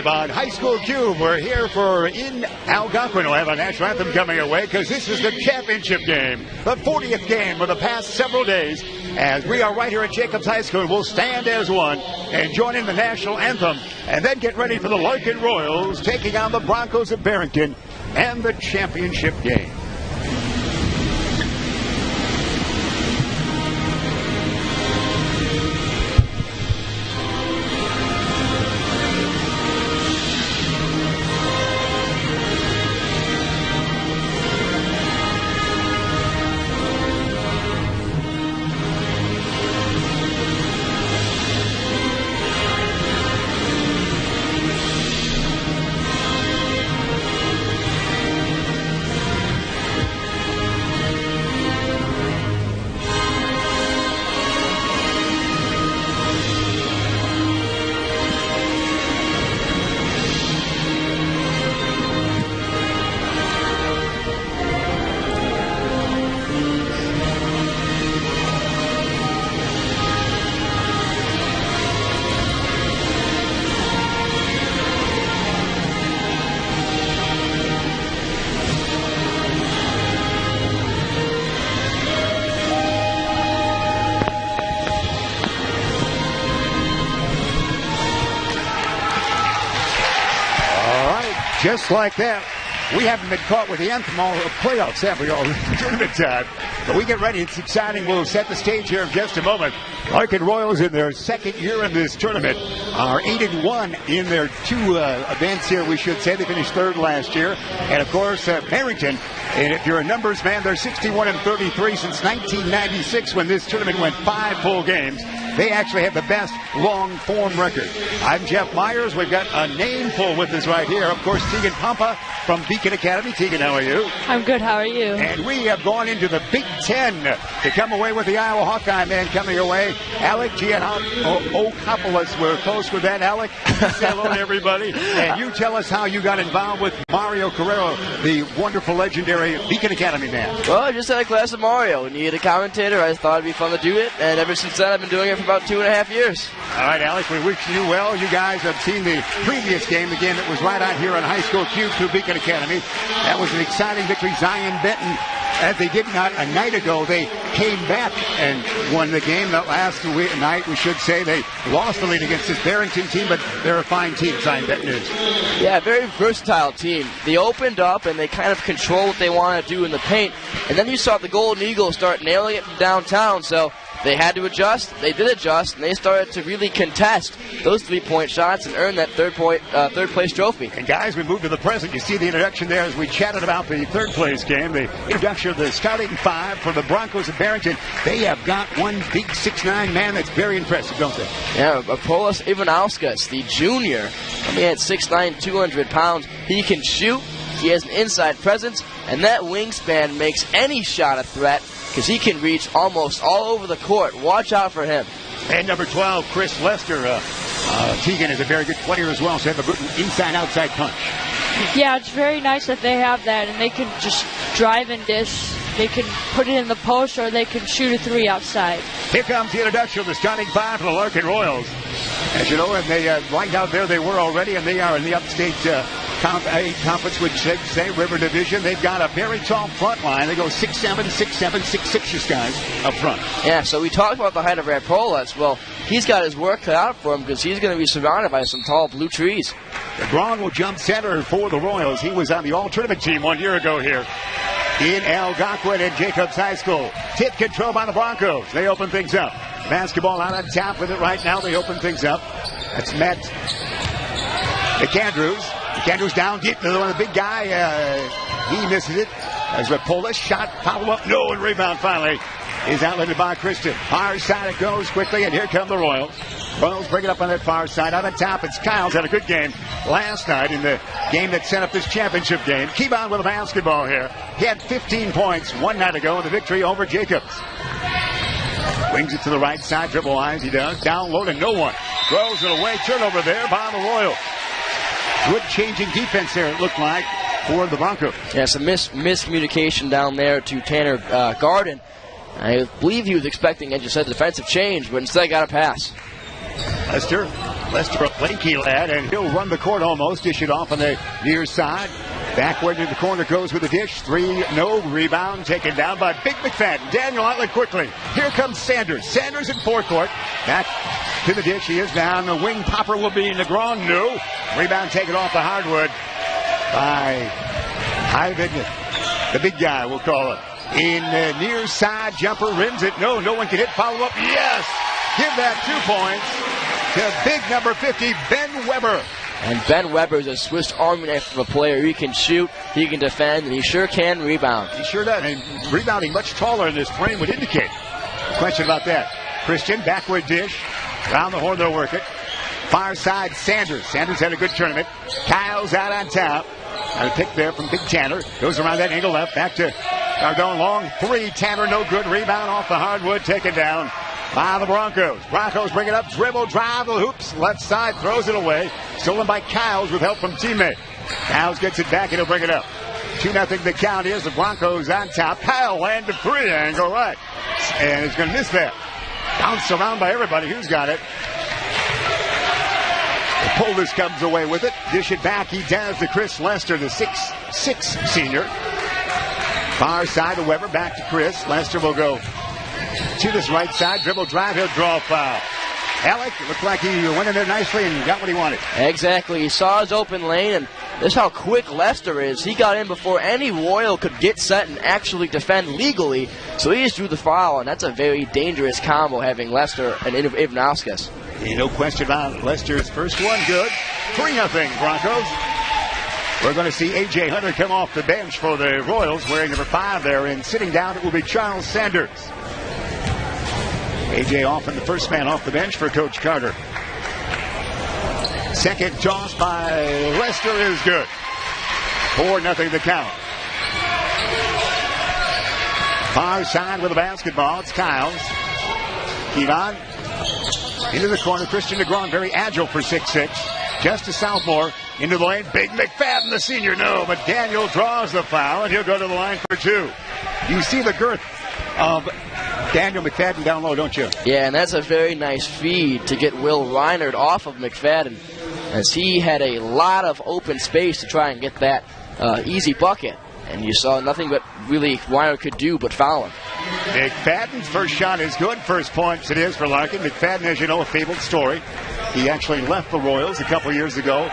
Live on High School Cube. We're here for in Algonquin. We'll have a national anthem coming your way because this is the championship game, the 40th game of the past several days. As we are right here at Jacobs High School, we'll stand as one and join in the national anthem and then get ready for the Larkin Royals taking on the Broncos of Barrington and the championship game. Just like that, we haven't been caught with the anthem all the playoffs, have we, all tournament time? But we get ready. It's exciting. We'll set the stage here in just a moment. Larkin Royals in their second year in this tournament are 8-1 in their two events here, we should say. They finished third last year. And, of course, Barrington, and if you're a numbers man, they're 61-33 since 1996 when this tournament went 5 full games. They actually have the best long-form record. I'm Jeff Myers. We've got a name pull with us right here. Of course, Tegan Pompa from Beacon Academy. Tegan, how are you? I'm good. How are you? And we have gone into the Big Ten to come away with the Iowa Hawkeye man coming away. Alec Giannopoulos. We're close with that, Alec. Say hello to everybody. And you tell us how you got involved with Mario Carrero, the wonderful, legendary Beacon Academy man. Well, I just had a class of Mario. We needed a commentator. I thought it'd be fun to do it. And ever since then, I've been doing it for about 2.5 years. All right, Alex, we wish you well. You guys have seen the previous game, the game that was right out here on High School Cube through Beacon Academy. That was an exciting victory. Zion Benton, as they did not a night ago, they came back and won the game. That last night, we should say, they lost the lead against this Barrington team, but they're a fine team, Zion Benton is. Yeah, very versatile team. They opened up and they kind of control what they want to do in the paint. And then you saw the Golden Eagles start nailing it from downtown, so they had to adjust. They did adjust, and they started to really contest those three-point shots and earn that third-place trophy. And, guys, we move to the present. You see the introduction there as we chatted about the third-place game. The introduction of the starting five for the Broncos of Barrington. They have got one big 6'9" man that's very impressive, don't they? Yeah, Apolos Ivanauskas, the junior, coming in at 6'9", 200 pounds. He can shoot. He has an inside presence, and that wingspan makes any shot a threat, because he can reach almost all over the court. Watch out for him. And number 12, Chris Lester. Tegan is a very good player as well, so they have a good inside-outside punch. Yeah, it's very nice that they have that, and they can just drive and dish. They can put it in the post, or they can shoot a three outside. Here comes the introduction of the starting five for the Larkin Royals. As you know, and they right out there they were already, and they are in the upstate conference, which say River Division. They've got a very tall front line. They go 6'7", 6'7", 6'6", this guys up front. Yeah, so we talked about the height of Rapolas. Well, he's got his work cut out for him because he's going to be surrounded by some tall blue trees. Braun will jump center for the Royals. He was on the all-tournament team 1 year ago here in Algonquin at Jacobs High School. Tip control by the Broncos. They open things up. Basketball out on top with it right now. They open things up. That's Matt McAndrews. McAndrews down deep to the big guy. He misses it. As Rapola shot, follow-up, no, and rebound finally is outletted by Christian. Far side it goes quickly, and here come the Royals. Royals bring it up on that far side. Out on top, it's Kyle's had a good game last night in the game that set up this championship game. Keybon with the basketball here. He had 15 points one night ago in the victory over Jacobs. Wings it to the right side, dribble-wise, he does. Down low to no one. Throws it away, turnover there by the Royals. Good changing defense there, it looked like, for the Broncos. Yeah, some miscommunication down there to Tanner Gardon. I believe he was expecting, as you said, defensive change, but instead got a pass. Lester Lester, a lanky lad, and he'll run the court almost. Dish it off on the near side. Backward to the corner goes with the dish. 3, no. Rebound taken down by Big McFadden. Daniel Outlet quickly. Here comes Sanders. Sanders in forecourt. Back to the dish. He is down. The wing popper will be Negron. No. Rebound taken off the hardwood by Ivan, the big guy, we'll call it. In the near side jumper. Rims it. No. No one can hit. Follow up. Yes. Give that 2 points to big number 50, Ben Weber. And Ben Weber is a Swiss Army knife of a player. He can shoot, he can defend, and he sure can rebound. He sure does. And rebounding much taller than his frame would indicate. No question about that. Christian, backward dish. Around the horn, they'll work it. Far side, Sanders. Sanders had a good tournament. Kyle's out on top. Got a pick there from Big Tanner. Goes around that angle left. Back to Gardon. Long 3. Tanner, no good. Rebound off the hardwood. Taken down by the Broncos. Broncos bring it up, dribble, drive the hoops, left side, throws it away. Stolen by Kyles with help from teammate. Kyles gets it back and he'll bring it up. 2-0 the count is. The Broncos on top. Kyle land to 3 angle right. And he's going to miss that. Bounced around by everybody. Who's got it? Poldis comes away with it. Dish it back. He does to Chris Lester, the 6'6" senior. Far side of Weber. Back to Chris. Lester will go to this right side, dribble, drive, he'll draw a foul. Alec, it looked like he went in there nicely and got what he wanted. Exactly. He saw his open lane, and this is how quick Lester is. He got in before any Royal could get set and actually defend legally, so he just drew the foul, and that's a very dangerous combo having Lester and Ivanauskas. No question about it. Lester's first one good. 3-0 Broncos. We're going to see A.J. Hunter come off the bench for the Royals, wearing number 5 there, and sitting down it will be Charles Sanders. A.J. often the first man off the bench for Coach Carter. Second toss by Lester is good. 4-0 the count. Far side with the basketball. It's Kyles. Kevon into the corner. Christian Negron, very agile for 6'6". Just to Southmore. Into the lane. Big McFadden, the senior. No, but Daniel draws the foul, and he'll go to the line for 2. You see the girth of Daniel McFadden down low, don't you? Yeah, and that's a very nice feed to get Will Reinert off of McFadden, as he had a lot of open space to try and get that easy bucket. And you saw nothing but really Reinert could do but foul him. McFadden's first shot is good. First points it is for Larkin. McFadden, as you know, a fabled story. He actually left the Royals a couple years ago.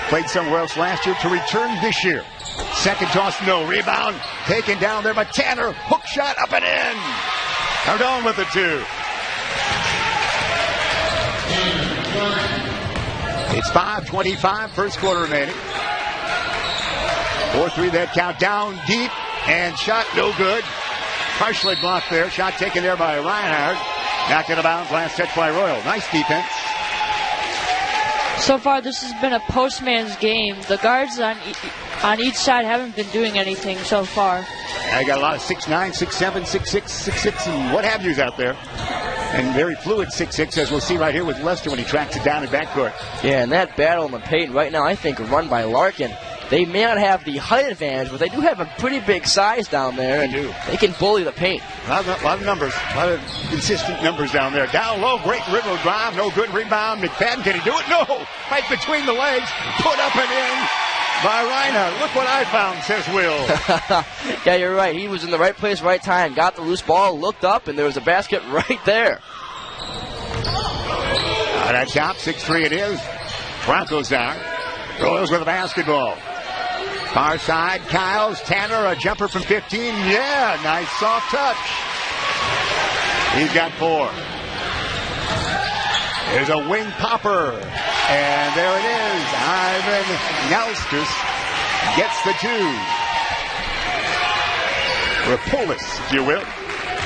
Played somewhere else last year to return this year. Second toss, no. Rebound taken down there by Tanner. Hook shot up and in. Gardon with the 2. It's 5:25, first quarter remaining. 4-3 that count, down deep, and shot no good. Partially blocked there. Shot taken there by Reinhardt. Knocked it out of bounds. Last touch by Royal. Nice defense. So far, this has been a postman's game. The guards on each side haven't been doing anything so far. I got a lot of 6'9", 6'7", 6'6", 6'6", and what have yous out there. And very fluid 6'6", as we'll see right here with Lester when he tracks it down in backcourt. Yeah, and that battle in the paint right now, I think, run by Larkin. They may not have the height advantage, but they do have a pretty big size down there. They do. They can bully the paint. A lot of numbers. A lot of consistent numbers down there. Down low, great dribble drive. No good rebound. McFadden, can he do it? No. Right between the legs. Put up and in by Reinhardt. Look what I found, says Will. Yeah, you're right. He was in the right place, right time. Got the loose ball, looked up, and there was a basket right there. That top, 6-3 it is. Broncos down. Royals with the basketball. Far side, Kyles, Tanner, a jumper from 15. Yeah, nice soft touch. He's got 4. There's a wing popper. And there it is. Ivan Nauskas gets the 2. Rapolis, if you will.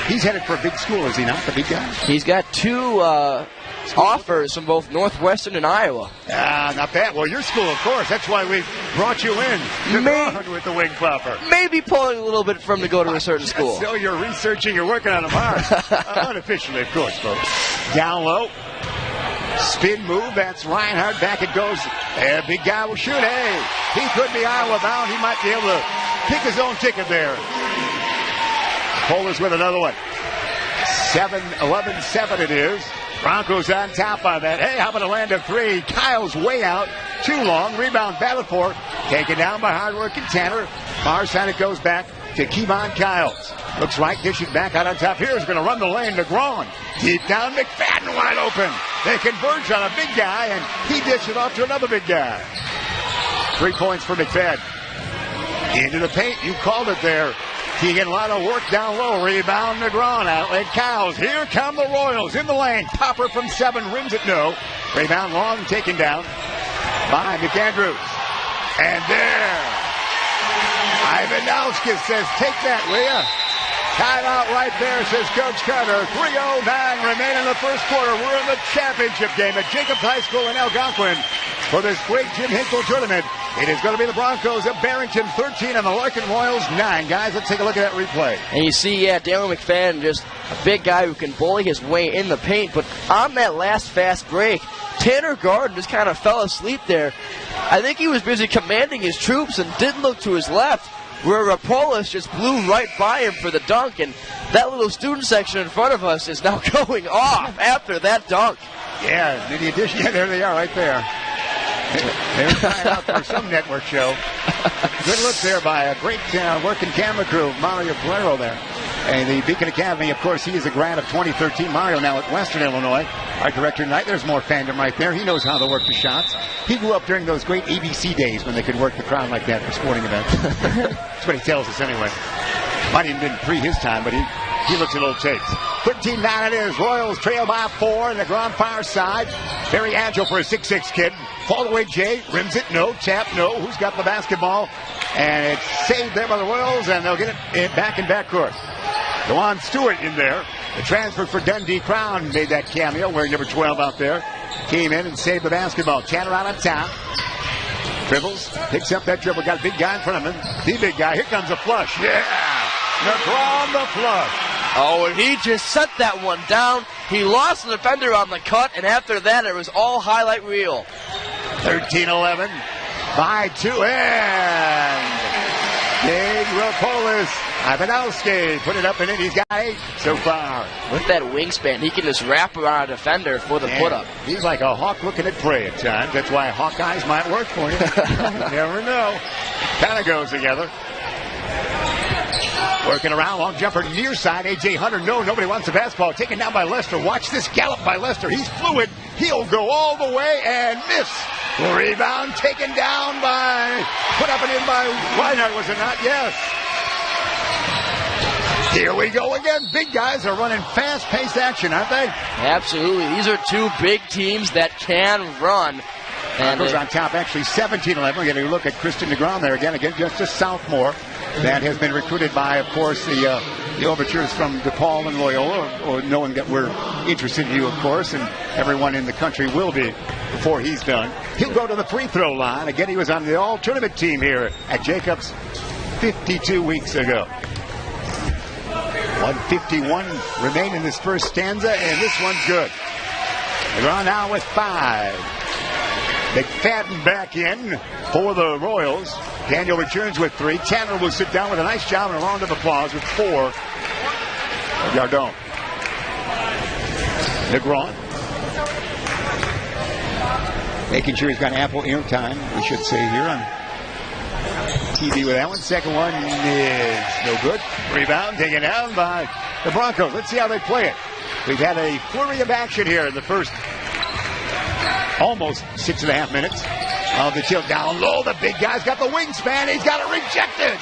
He's headed for a big school, is he not, the big guy? He's got 2 offers from both Northwestern and Iowa. Not bad. Well, your school, of course. That's why we brought you in to with the wing popper. Maybe pulling a little bit from to go to a certain school. So you're researching, you're working on them hard. Unofficially, of course, folks. Down low. Spin move. That's Reinhardt. Back it goes. And big guy will shoot. Hey, he could be Iowa bound. He might be able to pick his own ticket there. Poldis with another one. 11-7 it is. Broncos on top on that. Hey, how about a land of three? Kyle's way out. Too long. Rebound battled for. Taken down by hard-working Tanner. Far side it goes back to Kevon Kyles. Looks right, dish it back out on top. Here's going to run the lane to Gardon. Deep down, McFadden wide open. They converge on a big guy, and he dished it off to another big guy. 3 points for McFadden. Into the paint, you called it there. Keegan, a lot of work down low. Rebound to Gardon. Outlet Kyles. Here come the Royals in the lane. Popper from 7, rims it no. Rebound long, taken down by McAndrews. And there, Ivanowski says, take that, will ya? Tied out right there, says Coach Carter. 3:09 remain in the first quarter. We're in the championship game at Jacobs High School in Algonquin for this great Jim Hinkle tournament. It is going to be the Broncos of Barrington 13 and the Larkin Royals 9. Guys, let's take a look at that replay. And you see, Darren McFadden, just a big guy who can bully his way in the paint. But on that last fast break, Tanner Gardon just kind of fell asleep there. I think he was busy commanding his troops and didn't look to his left, where Rapolis just blew right by him for the dunk, and that little student section in front of us is now going off after that dunk. Yeah, in the addition, yeah, there they are right there. They're trying out for some network show. Good look there by a great working camera crew, Mario Guerrero there. And the Beacon Academy, of course, he is a grad of 2013. Mario now at Western Illinois. Our director tonight, there's more fandom right there. He knows how to work the shots. He grew up during those great ABC days when they could work the crowd like that for sporting events. That's what he tells us anyway. Might even been pre his time, but he looks at old tapes. 13-9 it is. Royals trail by 4 in the ground far side. Very agile for a 6'6 kid. Fall away Jay. Rims it. No. Tap. No. Who's got the basketball? And it's saved there by the Royals, and they'll get it back in backcourt. Dewan Stewart in there. The transfer for Dundee Crown made that cameo, wearing number 12 out there. Came in and saved the basketball. Tanner out on top. Dribbles. Picks up that dribble. Got a big guy in front of him. The big guy. Here comes a flush. Yeah. LeBron the flush. Oh, and he just set that one down. He lost the defender on the cut, and after that, it was all highlight reel. 13-11 by 2, and Big Rapolis. Ivanowski put it up and in. He's got 8 so far. With that wingspan, he can just wrap around a defender for the put-up. He's like a hawk looking at prey at times. That's why hawk eyes might work for you. You never know. Kind of goes together. Working around, long jumper near side. A.J. Hunter, no, nobody wants the basketball. Taken down by Lester. Watch this gallop by Lester. He's fluid. He'll go all the way and miss. Rebound taken down by, put up and in by Reinhardt, was it not? Yes. Here we go again. Big guys are running fast-paced action, aren't they? Absolutely. These are two big teams that can run. And goes on top, actually 17-11. We're getting a look at Christian DeGrom there again, just a sophomore that has been recruited by, of course, the overtures from DePaul and Loyola, or knowing that we're interested in you, of course, and everyone in the country will be before he's done. He'll go to the free throw line. Again, he was on the all-tournament team here at Jacobs 52 weeks ago. 151 remain in this first stanza, and this one's good. They're on now with 5. McFadden back in for the Royals. Daniel returns with 3. Tanner will sit down with a nice job and a round of applause with 4. Gardon. Negron. Making sure he's got ample airtime, we should say here on TV with that one. Second one is no good. Rebound taken down by the Broncos. Let's see how they play it. We've had a flurry of action here in the first almost 6.5 minutes of the tilt. Down low, the big guy's got the wingspan. He's got it rejected.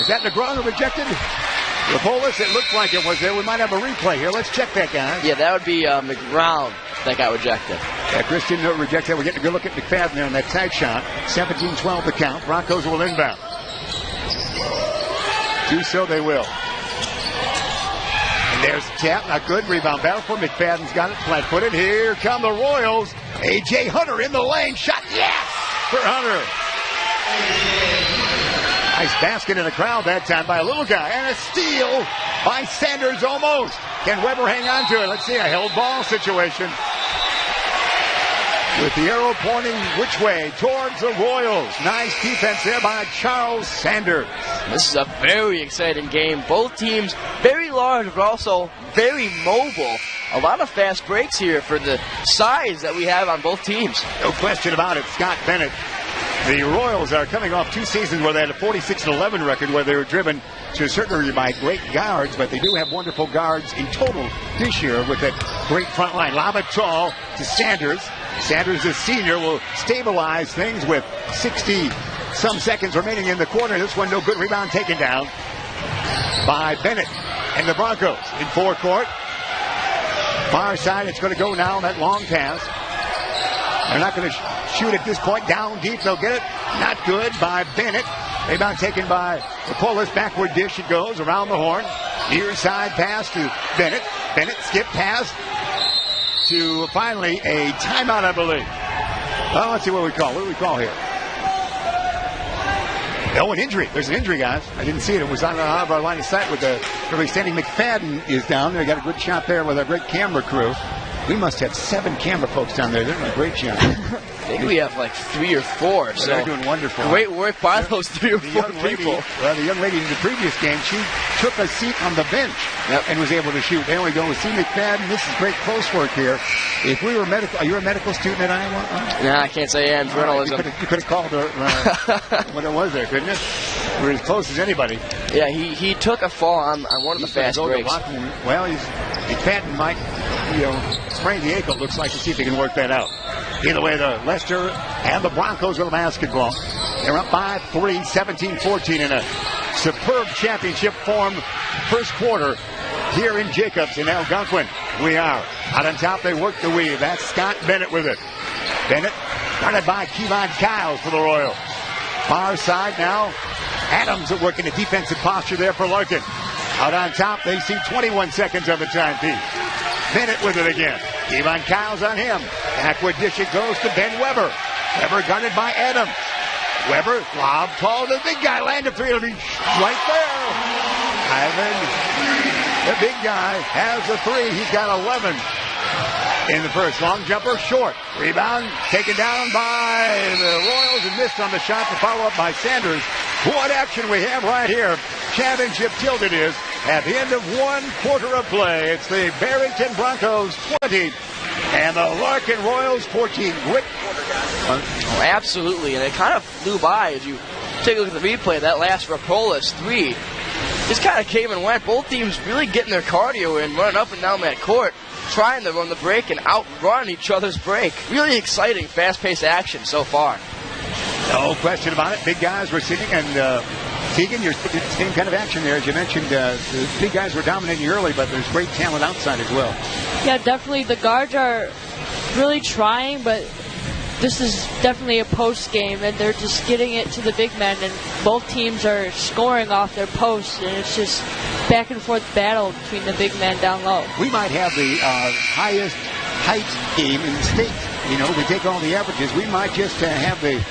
Is that Negron who rejected? Rapolis, it looked like it was there. We might have a replay here. Let's check that, guys. Yeah, that would be McGround that got rejected. Yeah, Christian rejected. We're getting a good look at McFadden there on that tag shot. 17-12 the count. Broncos will inbound. Do so they will. And there's the tap. Not good. Rebound battle for McFadden's got it. Flat-footed. Here come the Royals. A.J. Hunter in the lane. Shot. Yes! For Hunter. Nice basket in the crowd that time by a little guy. And a steal by Sanders almost. Can Weber hang on to it? Let's see, a held ball situation. With the arrow pointing which way? Towards the Royals. Nice defense there by Charles Sanders. This is a very exciting game. Both teams very large, but also very mobile. a lot of fast breaks here for the size that we have on both teams. No question about it. Scott Bennett. The Royals are coming off 2 seasons where they had a 46-11 record, where they were driven to a certain degree by great guards, but they do have wonderful guards in total this year with that great front line. Lob it tall to Sanders. Sanders, the senior, will stabilize things with 60-some seconds remaining in the quarter. This one no good. Rebound taken down by Bennett and the Broncos in forecourt. Far side, it's going to go now on that long pass. They're not going to shoot at this point. Down deep, they'll get it. Not good by Bennett. Rebound taken by Rapolas. Backward dish it goes around the horn. Near side pass to Bennett. Bennett skip pass to finally a timeout, I believe. Well, let's see what we call. What do we call here? Oh, an injury. There's an injury, guys. I didn't see it. It was on our line of sight with the standing. McFadden is down there. Got a good shot there with our great camera crew. We must have 7 camera folks down there. They're doing a great job. I think we have like 3 or 4. Well, so they're doing wonderful. Great work by those 3 or 4 people. Well, the young lady in the previous game, she took a seat on the bench and was able to shoot. There we go. We see McFadden. This is great close work here. If we were medical, are you a medical student at Iowa? Nah, I can't say I am. Journalism. You could have called her what it was there, couldn't it? We're as close as anybody. Yeah, he took a fall on one of the fast breaks. Well, McFadden might, sprain the ankle, looks like, to see if he can work that out. Either way, the Leicester and the Broncos with the basketball. They're up by 3, 17-14 in a superb championship form first quarter here in Jacobs in Algonquin. We are out on top. They work the weave. That's Scott Bennett with it. Bennett guarded by Kevon Kyles for the Royals. Far side now. Adams at work in a defensive posture there for Larkin. Out on top, they see 21 seconds of the timepiece. Bennett with it again. Kevon Kyles on him. Backward dish it goes to Ben Weber. Weber guarded by Adams. Weber, lob tall to the big guy. Landed 3. It'll be right there. Ivan, the big guy, has the 3. He's got 11 in the first. Long jumper, short. Rebound taken down by the Royals and missed on the shot. To follow up by Sanders. What action we have right here. Championship tilt it is. At the end of 1 quarter of play, it's the Barrington Broncos 20 and the Larkin Royals 14. Great quarter, guys. Oh, absolutely, and it kind of flew by as you take a look at the replay. That last Rapolas 3 just kind of came and went. Both teams really getting their cardio in, running up and down that court, trying to run the break and outrun each other's break. Really exciting, fast-paced action so far. No question about it. Big guys were sitting, and Keegan, you're the same kind of action there. As you mentioned, the big guys were dominating early, but there's great talent outside as well. Yeah, definitely. The guards are really trying, but this is definitely a post game, and they're just getting it to the big men, and both teams are scoring off their posts, and it's just back and forth battle between the big men down low. We might have the highest height game in the state. We take all the averages. We might just have the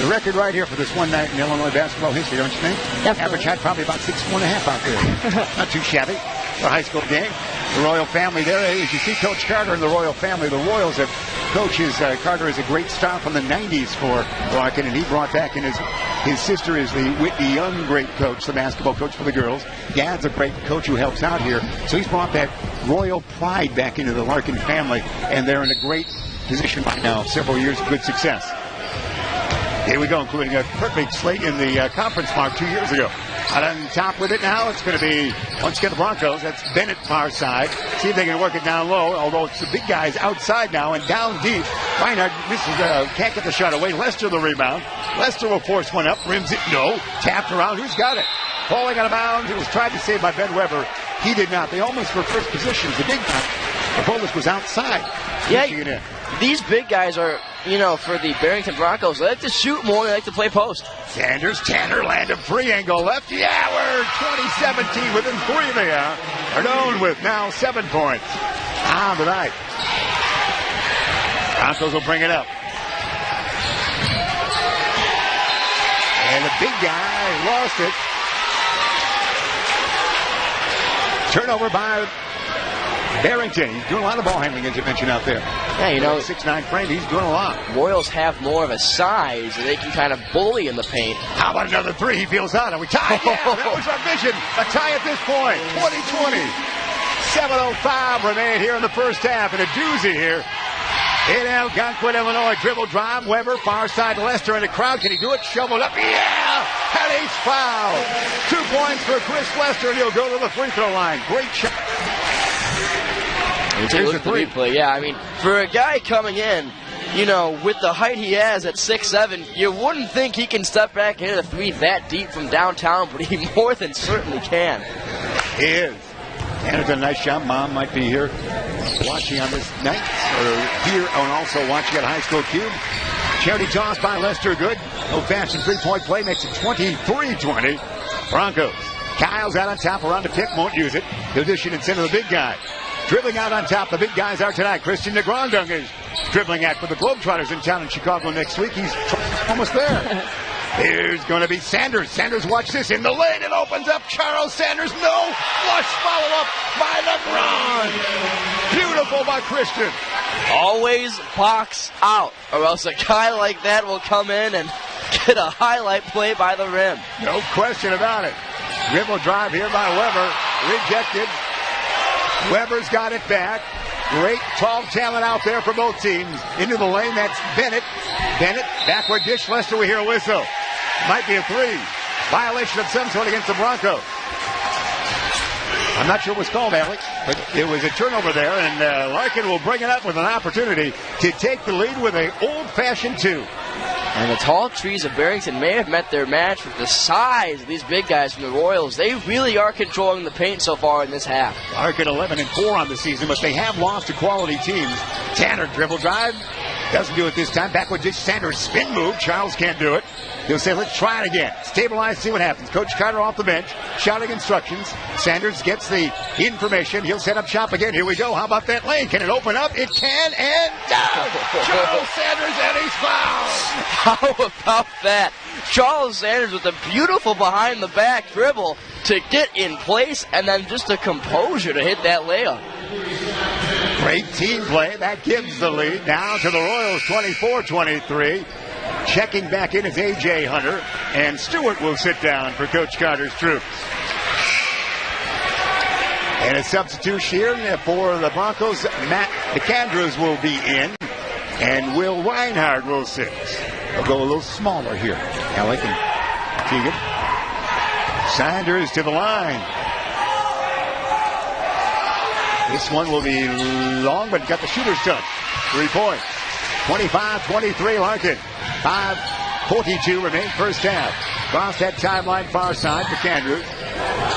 record right here for this one night in Illinois basketball history, don't you think? Definitely. Average height probably about 6'1.5" out there. Not too shabby for a high school game. The Royal family there. As you see Coach Carter and the Royal family, the Royals have coaches. Carter is a great star from the 90s for Larkin, and he brought back in his sister is the Whitney Young great coach, the basketball coach for the girls. Dad's a great coach who helps out here. So he's brought that Royal pride back into the Larkin family, and they're in a great position right now. Several years of good success. Here we go, including a perfect slate in the conference mark 2 years ago. Out on top with it now, it's going to be, once again, the Broncos. That's Bennett far side. See if they can work it down low, although it's the big guys outside now and down deep. Reinhardt misses, can't get the shot away. Lester the rebound. Lester will force one up, rims it, no. Tapped around, who's got it? Falling out of bounds, it was tried to save by Ben Weber. He did not. They almost were first positions. The big guy, the bonus was outside. Yeah, these big guys are, for the Barrington Broncos, they like to shoot more, they like to play post. Sanders, Tanner, landed free angle left. Yeah, we're 20-17 within 3 there. Gardon with now 7 points on the night. Broncos will bring it up. And the big guy lost it. Turnover by Barrington. He's doing a lot of ball handling, as you mentioned out there. Yeah, 6'9" frame. He's doing a lot. Royals have more of a size that they can kind of bully in the paint. How about another 3? He feels out. Are we tied? Yeah, that was our vision. A tie at this point. 20-20. 7:05 remain here in the first half, and a doozy here in Algonquin, Illinois. Dribble drive, Weber, far side Lester in the crowd. Can he do it? Shoveled up, yeah! And he's fouled. 2 points for Chris Lester, and he'll go to the free throw line. Great shot. Take a look at the replay. Yeah, I mean, for a guy coming in, you know, with the height he has at 6'7", you wouldn't think he can step back into the three that deep from downtown, but he more than certainly can. He is. And it's a nice shot. Mom might be here watching on this night, or here and also watching at High School Cube. Charity toss by Lester, good. Old-fashioned three-point play makes it 23-20. Broncos. Kyle's out on top around the pick, won't use it. He'll dish it and send to the big guy. Dribbling out on top, the big guys are tonight. Christian Grondung is dribbling at for the Globetrotters in town in Chicago next week. He's almost there. Here's going to be Sanders. Sanders, watch this. In the lane, it opens up. Charles Sanders, no. Flush follow-up by LeBron. Beautiful by Christian. Always box out, or else a guy like that will come in and get a highlight play by the rim. No question about it. Dribble drive here by Weber. Rejected. Weber's got it back. Great tall talent out there for both teams. Into the lane, that's Bennett. Bennett, backward dish. Lester, we hear a whistle. Might be a three. Violation of some sort against the Broncos. I'm not sure what's called, Alex, but it was a turnover there, and Larkin will bring it up with an opportunity to take the lead with an old-fashioned two. And the tall trees of Barrington may have met their match with the size of these big guys from the Royals. They really are controlling the paint so far in this half. Larkin 11-4 on the season, but they have lost to quality teams. Tanner dribble drive. Doesn't do it this time. Backward dish. Sanders spin move. Charles can't do it. He'll say, let's try it again. Stabilize, see what happens. Coach Carter off the bench, shouting instructions. Sanders gets the information. He'll set up shop again. Here we go. How about that lane? Can it open up? It can, and down. Charles Sanders, and he's fouled. How about that? Charles Sanders with a beautiful behind-the-back dribble to get in place, and then just the composure to hit that layup. Great team play. That gives the lead now to the Royals, 24-23. Checking back in is A.J. Hunter, and Stewart will sit down for Coach Carter's troops. And a substitution here for the Broncos. Matt DeCandros will be in, and Will Reinhardt will sit. They'll go a little smaller here. Alec and Keegan. Sanders to the line. This one will be long, but got the shooter's touch. 3 points. 25-23 Larkin. 5:42 remain first half. Cross that timeline far side to Andrews.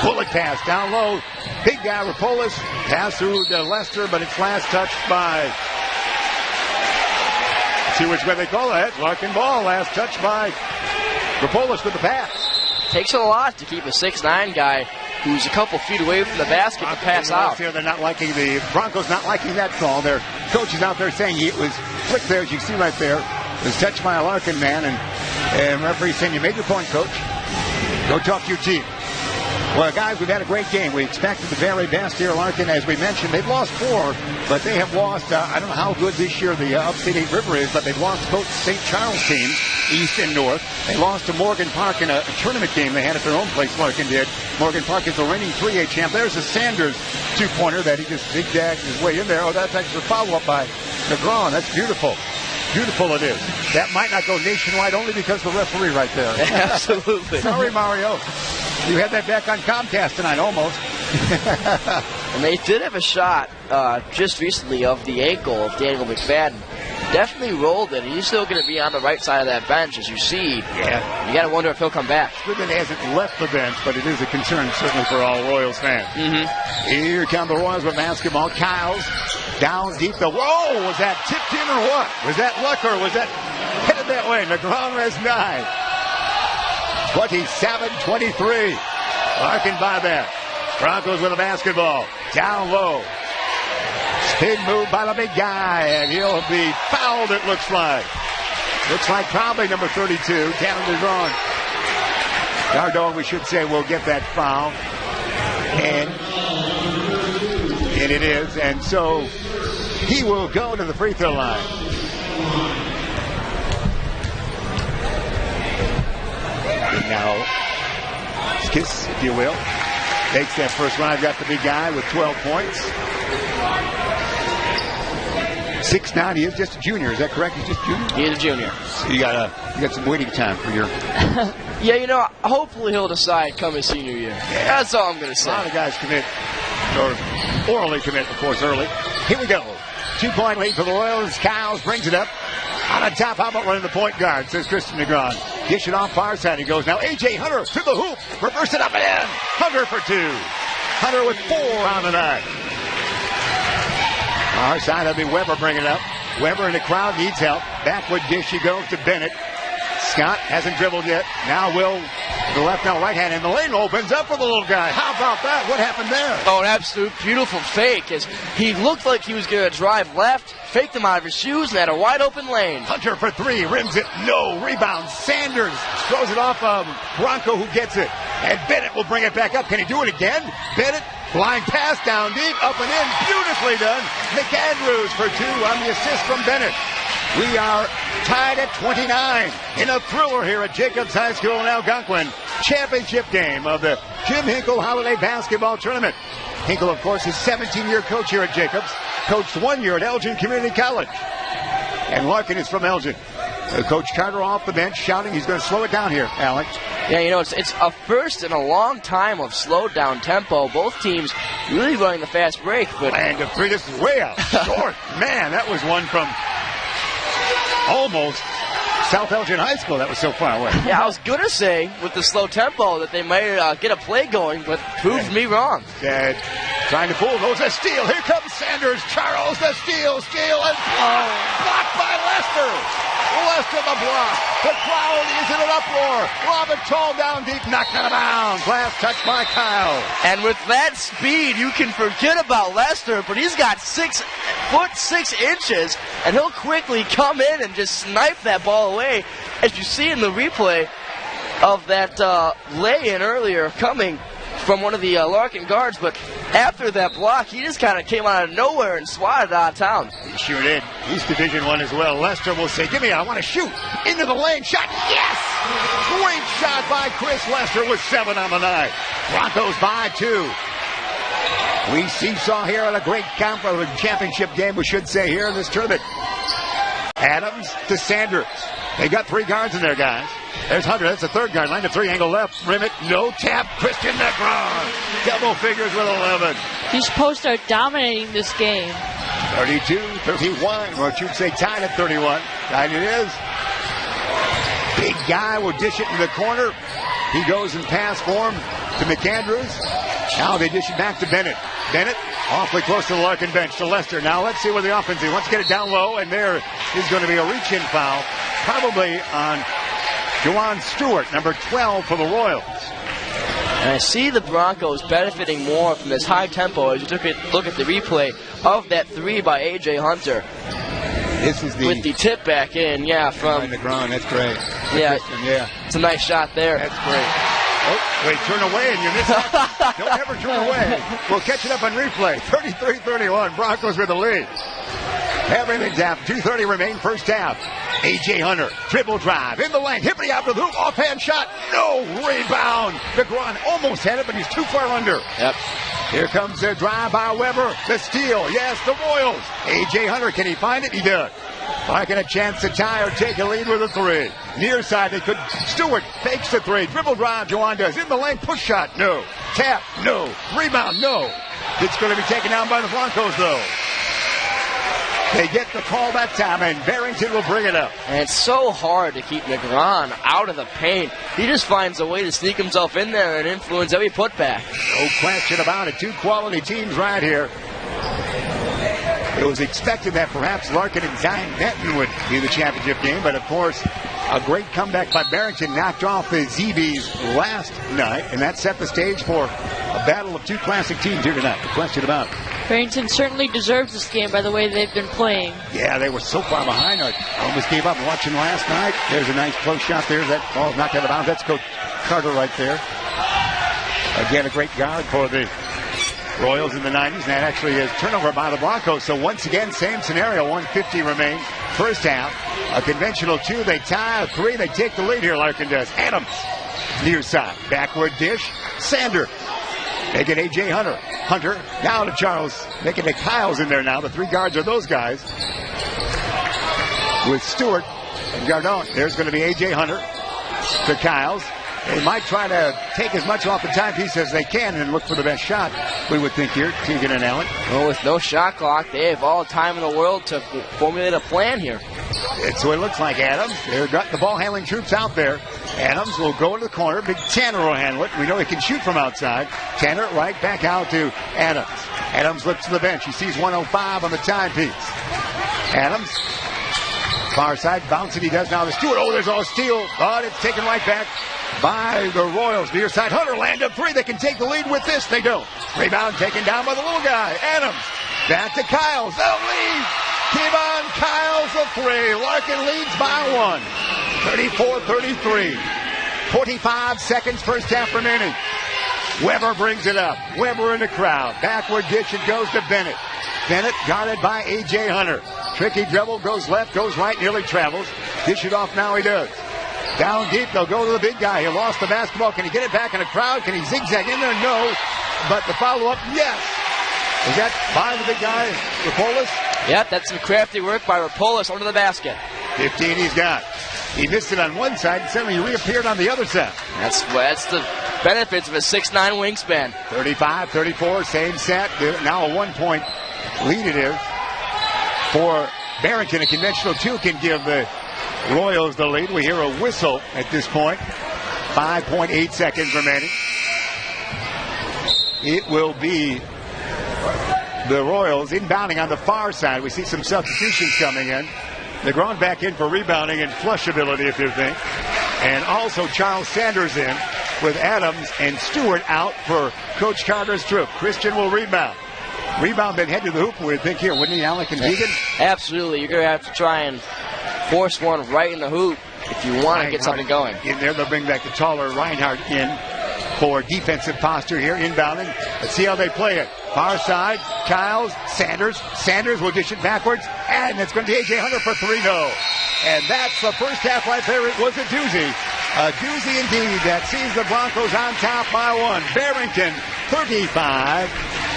Bullet pass down low. Big guy Rapolis. Pass through to Lester, but it's last touched by. See which way they call that. Larkin ball. Last touch by Rapolis with the pass. Takes a lot to keep a 6'9" guy who's a couple feet away from the basket to pass out. Here, they're not liking the Broncos not liking that call. Their coach is out there saying it was flick there, as you can see right there. It was touched by a Larkin man, and referee saying, you made your point, coach. Go talk to your team. Well, guys, we've had a great game. We expected the very best here. Larkin, as we mentioned, they've lost 4, but they have lost, I don't know how good this year the Upstate 8 River is, but they've lost both St. Charles teams, East and North. They lost to Morgan Park in a tournament game they had at their own place, Larkin did. Morgan Park is the reigning 3A champ. There's a Sanders two-pointer that he just zigzagged his way in there. Oh, that's actually a follow-up by Gardon. That's beautiful. Beautiful it is. That might not go nationwide only because of the referee right there. Absolutely. Sorry, Mario. You had that back on Comcast tonight, almost. And they did have a shot just recently of the ankle of Daniel McFadden. Definitely rolled it. He's still going to be on the right side of that bench, as you see. Yeah. You got to wonder if he'll come back. Good that he hasn't left the bench, but it is a concern certainly for all Royals fans. Mm-hmm. Here come the Royals with basketball. Kyles down deep. Whoa! Was that tipped in or what? Was that luck or was that headed that way? Negron has 9. 27-23. Larkin by that. Broncos with the basketball. Down low. Spin move by the big guy, and he'll be fouled, it looks like. Looks like probably number 32, Tanner Negron. Gardon, we should say, will get that foul. And it is. And so he will go to the free throw line. And now, kiss, if you will. Takes that first run. I've got the big guy with 12 points. 6'9", he is just a junior. Is that correct? He's just a junior? He is a junior. So you got some waiting time for your... Yeah, hopefully he'll decide come his senior year. Yeah. That's all I'm going to say. A lot of guys commit, or orally commit, of course, early. Here we go. 2-point lead for the Royals. Kyles brings it up. On the top, how about running the point guard, says Christian Negron. Dish it off far side. He goes now. A.J. Hunter to the hoop. Reverse it up and in. Hunter for 2. Hunter with 4 on the night. Our side, that'll be Weber bringing it up. Weber in the crowd needs help. Backward dish he goes to Bennett. Scott hasn't dribbled yet. Now Will to the left, now right hand, and the lane opens up for the little guy. How about that? What happened there? Oh, an absolute beautiful fake as he looked like he was going to drive left, faked him out of his shoes, and had a wide open lane. Hunter for 3, rims it, no, rebound. Sanders throws it off Bronco, who gets it. And Bennett will bring it back up. Can he do it again? Bennett, blind pass down deep, up and in, beautifully done. McAndrews for 2 on the assist from Bennett. We are tied at 29 in a thriller here at Jacobs High School in Algonquin. Championship game of the Jim Hinkle Holiday Basketball Tournament. Hinkle, of course, is 17-year coach here at Jacobs. Coached 1 year at Elgin Community College. And Larkin is from Elgin. Coach Carter off the bench shouting he's going to slow it down here, Alex. Yeah, it's a first in a long time of slowed down tempo. Both teams really running the fast break. But and to 3, this is way out. Short. Man, that was one from almost South Elgin High School. That was so far away. Yeah, I was going to say with the slow tempo that they might get a play going, but proved me wrong. Trying to fool. Goes a steal. Here comes Sanders. Charles, the steal, and blocked by Lester. Lester the block. The crowd is in an uproar. Lob it tall down deep, knocked out of bounds. Last touch by Kyle. And with that speed, you can forget about Lester, but he's got 6 foot 6 inches, and he'll quickly come in and just snipe that ball away. As you see in the replay of that lay-in earlier coming from one of the Larkin guards, but after that block, he just kind of came out of nowhere and swatted out of town. He sure did. He's Division I as well. Lester will say, give me, I want to shoot. Into the lane, shot, yes! Great shot by Chris Lester with 7 on the night. Broncos by 2. We seesaw here at a great championship game, we should say, here in this tournament. Adams to Sanders. They got 3 guards in there, guys. There's Hunter. That's the 3rd guard. Line to 3, angle left. Rim it. No tap. Christian Negron. Double figures with 11. These posts are dominating this game. 32-31. Or you'd say tied at 31. Tied it is. Big guy will dish it in the corner. He goes in pass form to McAndrews. Now they dish it back to Bennett. Bennett awfully close to the Larkin bench to Lester. Now let's see what the offense is. Let's get it down low, and there is going to be a reach-in foul, probably on Juwan Stewart, number 12 for the Royals. And I see the Broncos benefiting more from this high tempo as you look at the replay of that 3 by A.J. Hunter. This is with the tip back in, from the ground. That's great. Yeah, yeah, it's a nice shot there. That's great. Oh, wait, turn away and you miss it. Don't ever turn away. We'll catch it up on replay. 33-31, Broncos with the lead. Everything's out. 2:30 remain first half. A.J. Hunter, dribble drive, in the lane, hippity out to the hoop, offhand shot, no, rebound. Negron almost had it, but he's too far under. Yep. Here comes the drive by Weber, the steal, yes, the Royals. A.J. Hunter, can he find it? He does. Larkin a chance to tie or take a lead with a 3. Near side, they could. Stewart fakes the 3. Dribble drive, Juwan does. In the lane, push shot, no. Tap, no. Rebound, no. It's going to be taken down by the Broncos, though. They get the call that time, and Barrington will bring it up. And it's so hard to keep Negron out of the paint. He just finds a way to sneak himself in there and influence every putback. No question about it. 2 quality teams right here. It was expected that perhaps Larkin and Zion Benton would be the championship game, but of course, a great comeback by Barrington knocked off the ZBs last night, and that set the stage for a battle of 2 classic teams here tonight. No question about it. Barrington certainly deserves this game by the way they've been playing. Yeah, they were so far behind. I almost gave up watching last night. There's a nice close shot there. That ball knocked out of bounds. That's Coach Carter right there. Again, a great guard for the Royals in the 90s, and that actually is turnover by the Broncos. So once again, same scenario, 150 remain. First half, a conventional 2, they tie, a 3, they take the lead here, Larkin does. Adams, near side, backward dish, Sanders. Making A.J. Hunter. Hunter down to Charles. Making the Kyles in there now. The 3 guards are those guys. With Stewart and Gardon. There's going to be A.J. Hunter to Kyles. They might try to take as much off the timepiece as they can and look for the best shot, we would think here, Tegan and Allen. Well, with no shot clock, they have all the time in the world to formulate a plan here. It's what it looks like, Adams. They've got the ball handling troops out there. Adams will go to the corner. Big Tanner will handle it. We know he can shoot from outside. Tanner right back out to Adams. Adams looks to the bench. He sees 105 on the timepiece. Adams, far side, bouncing he does now to Stewart. Oh, there's all steal, but it's taken right back by the Royals. Near side, Hunter land up 3. They can take the lead with this. They don't. Rebound taken down by the little guy. Adams back to Kyles. They'll lead. Kevon Kyles a 3. Larkin leads by 1. 34-33. 45 seconds, first half remaining. Weber brings it up. Weber in the crowd. Backward ditch, it goes to Bennett. Bennett guarded by A.J. Hunter. Tricky dribble, goes left, goes right, nearly travels. Dish it off now, he does. Down deep, they'll go to the big guy. He lost the basketball. Can he get it back in the crowd? Can he zigzag in there? No. But the follow-up, yes. Is that by the big guy, Rapolis? Yep, that's some crafty work by Rapolis under the basket. 15 he's got. He missed it on one side, and suddenly he reappeared on the other side. That's the benefits of a 6'9 wingspan. 35-34, same set. Now a 1-point lead it is for Barrington. A conventional 2 can give the Royals the lead. We hear a whistle at this point. 5.8 seconds remaining. It will be the Royals inbounding on the far side. We see some substitutions coming in. Negron back in for rebounding and flush ability, if you think. And also Charles Sanders in with Adams and Stewart out for Coach Carter's troop. Christian will rebound. Rebound then head to the hoop, we think here, wouldn't he, Alec and Deegan? Absolutely. You're going to have to try and force one right in the hoop if you want to get something going. In there, they'll bring back the taller Reinhardt in for defensive posture here, inbounding. Let's see how they play it. Far side, Kyles, Sanders. Sanders will dish it backwards, and it's going to be A.J. Hunter for 3. No. And that's the first half right there. It was a doozy. A doozy indeed that sees the Broncos on top by 1. Barrington, 35.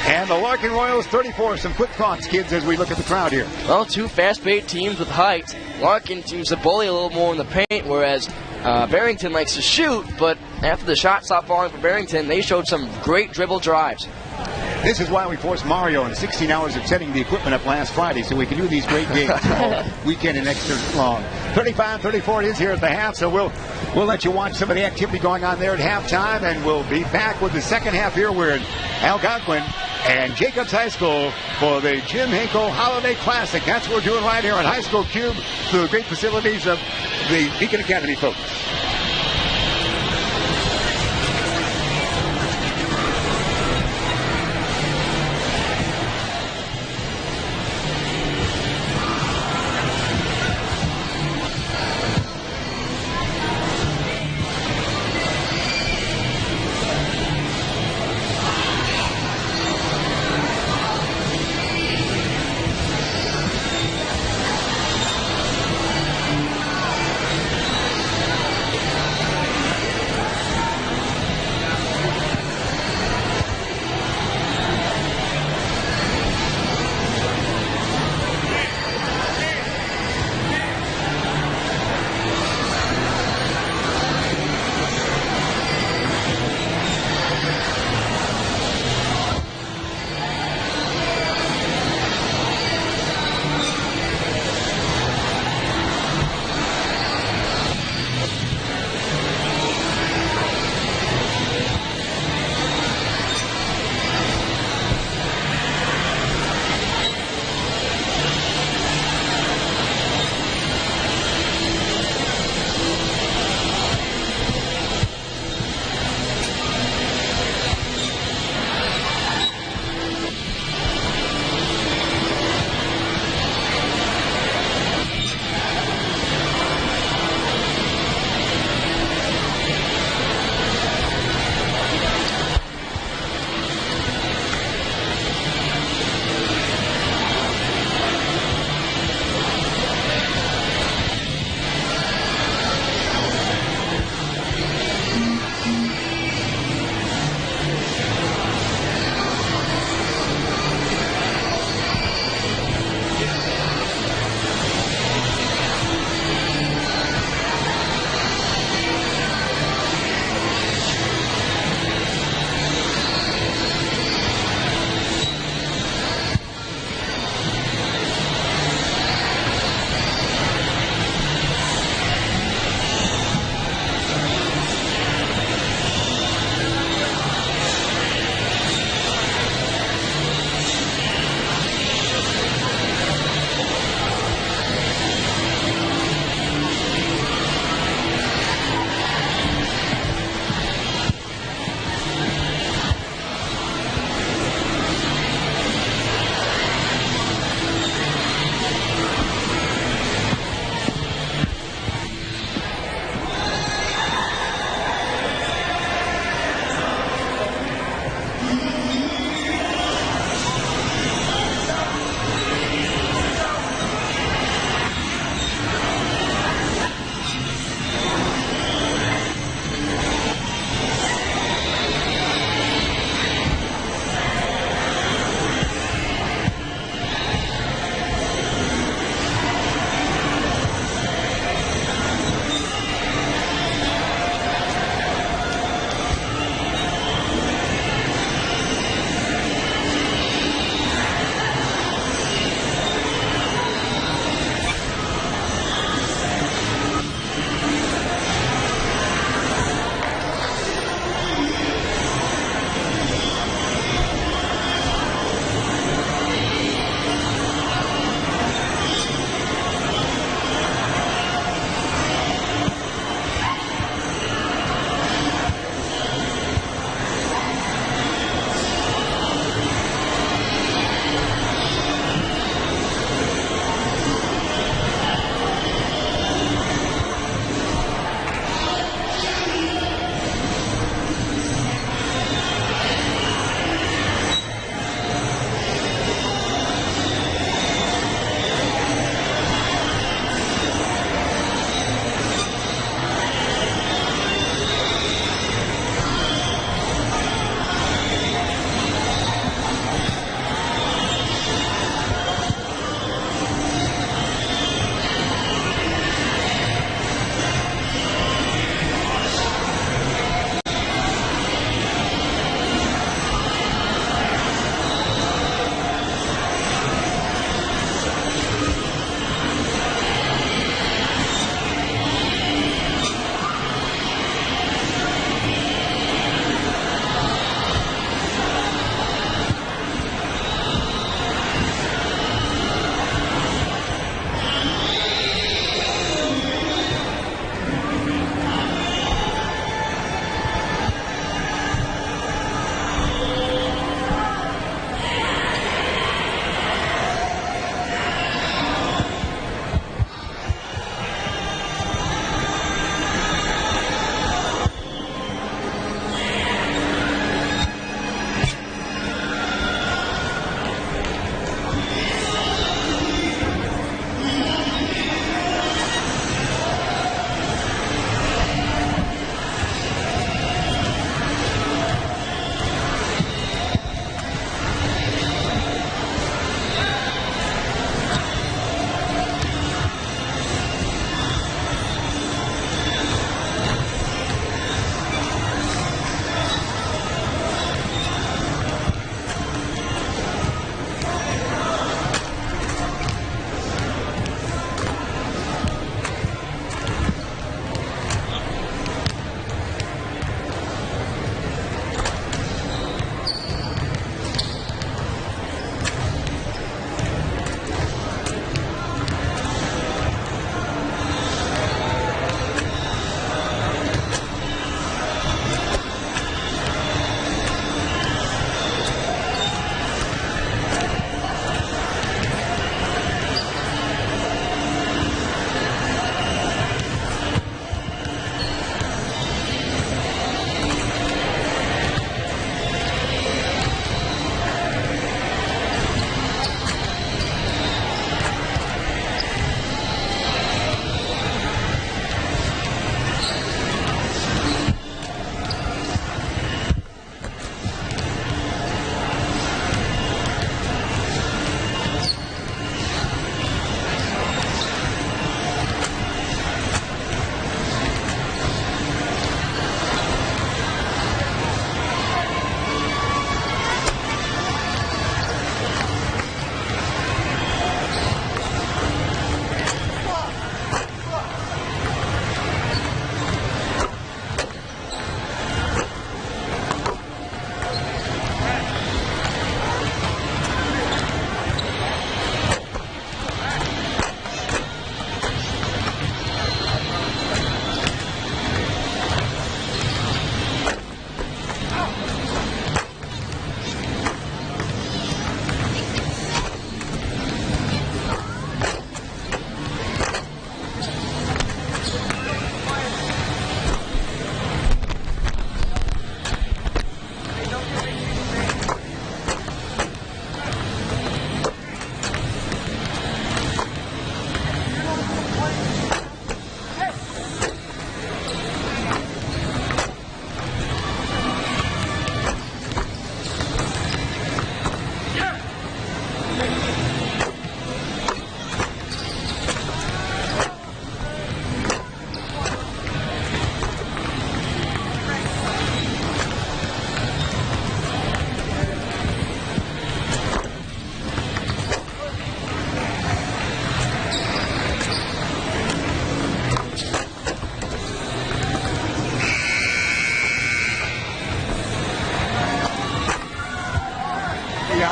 And the Larkin Royals, 34. Some quick thoughts, kids, as we look at the crowd here. Well, 2 fast-paced teams with height. Larkin seems to bully a little more in the paint, whereas Barrington likes to shoot, but after the shot stopped falling for Barrington, they showed some great dribble drives. This is why we forced Mario in 16 hours of setting the equipment up last Friday so we can do these great games all weekend and extra long. 35-34 it is here at the half, so we'll let you watch some of the activity going on there at halftime, and we'll be back with the second half here. We're in Algonquin and Jacobs High School for the Jim Hinkle Holiday Classic. That's what we're doing right here on High School Cube through the great facilities of the Beacon Academy folks.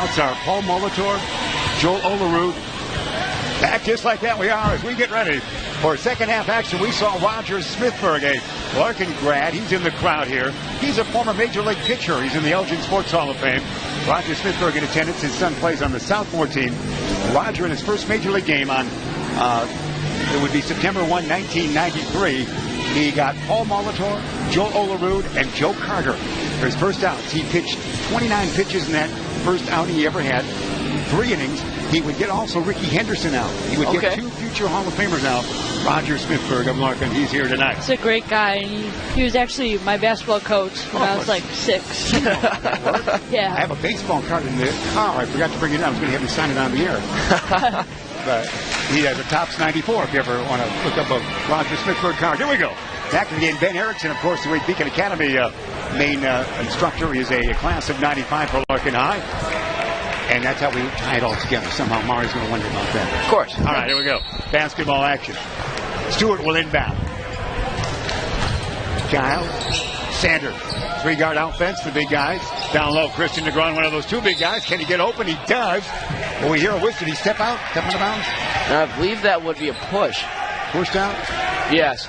Timeouts are Paul Molitor, Joel Olerud. Back just like that we are as we get ready for second half action. We saw Roger Smithburg, a Larkin grad. He's in the crowd here. He's a former Major League pitcher. He's in the Elgin Sports Hall of Fame. Roger Smithburg in attendance. His son plays on the Southmore team. Roger in his first Major League game on, it would be September 1, 1993. He got Paul Molitor, Joel Olerud, and Joe Carter for his first outs. He pitched 29 pitches in that first outing he ever had. 3 innings. He would get also Ricky Henderson out. He would get 2 future Hall of Famers out. Roger Smithburg of Larkin. He's here tonight. He's a great guy. He was actually my basketball coach when I was like 6. Yeah. I have a baseball card in the car. I forgot to bring it out. I was going to have him sign it on the air. But he has a Topps 94 if you ever want to look up a Roger Smithburg card. Here we go. Back to the game. Ben Erickson, of course, the Wade Beacon Academy main instructor. He is a class of 95 for Larkin High. And that's how we tie it all together. Somehow Mari's going to wonder about that. Of course. All right, here we go. Basketball action. Stewart will inbound. Kyle Sanders. 3-guard offense, the big guys. Down low, Christian DeGron, one of those 2 big guys. Can he get open? He does. When we hear a whistle, did he step out? Step out of bounds? I believe that would be a push. Pushed out? Yes.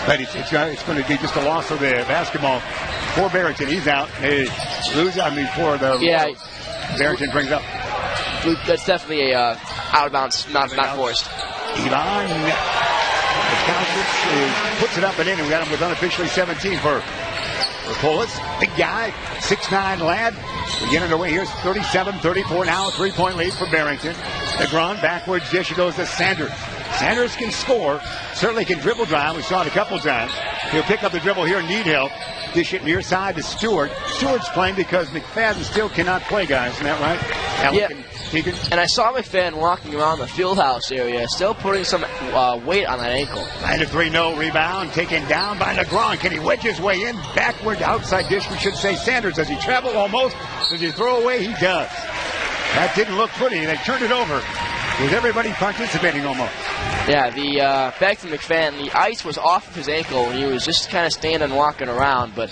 But it's going to be just a loss of the basketball for Barrington. He's out. Hey, lose on me for the... Yeah. Barrington brings up. That's definitely a out of bounds, not forced. Ivan puts it up and in, and we got him with unofficially 17 for Polis. Big guy, 6'9" lad. We get underway. Here's 37-34 now, a 3-point lead for Barrington. DeGron backwards dish. It goes to Sanders. Sanders can score, certainly can dribble drive. We saw it a couple times. He'll pick up the dribble here, need help. Dish it near side to Stewart. Stewart's playing because McFadden still cannot play, guys. Isn't that right? Alec yeah. Tegan. And I saw McFadden walking around the field house area, still putting some weight on that ankle. 9-3, no rebound. Taken down by DeGron. Can he wedge his way in? Backward, outside dish. We should say Sanders. Does he travel? Almost. Does he throw away? He does. That didn't look pretty. They turned it over with everybody participating almost. Yeah, back to McFadden, the ice was off of his ankle when he was just kind of standing and walking around, but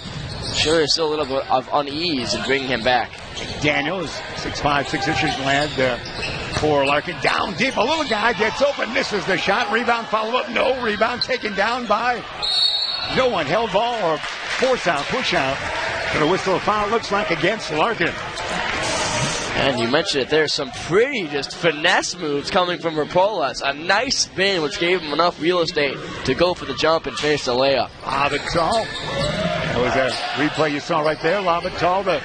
sure there's still a little bit of unease in bringing him back. Daniels, 6'5", 6 inches lad for Larkin. Down deep, a little guy gets open, misses the shot. Rebound, follow-up, no. Rebound taken down by no one. Held ball or force out, push out. Going to whistle a foul, looks like against Larkin. And you mentioned it, there's some pretty just finesse moves coming from Rapolas. A nice spin, which gave him enough real estate to go for the jump and finish the layup. Labatal. That was a replay you saw right there. Labatal, the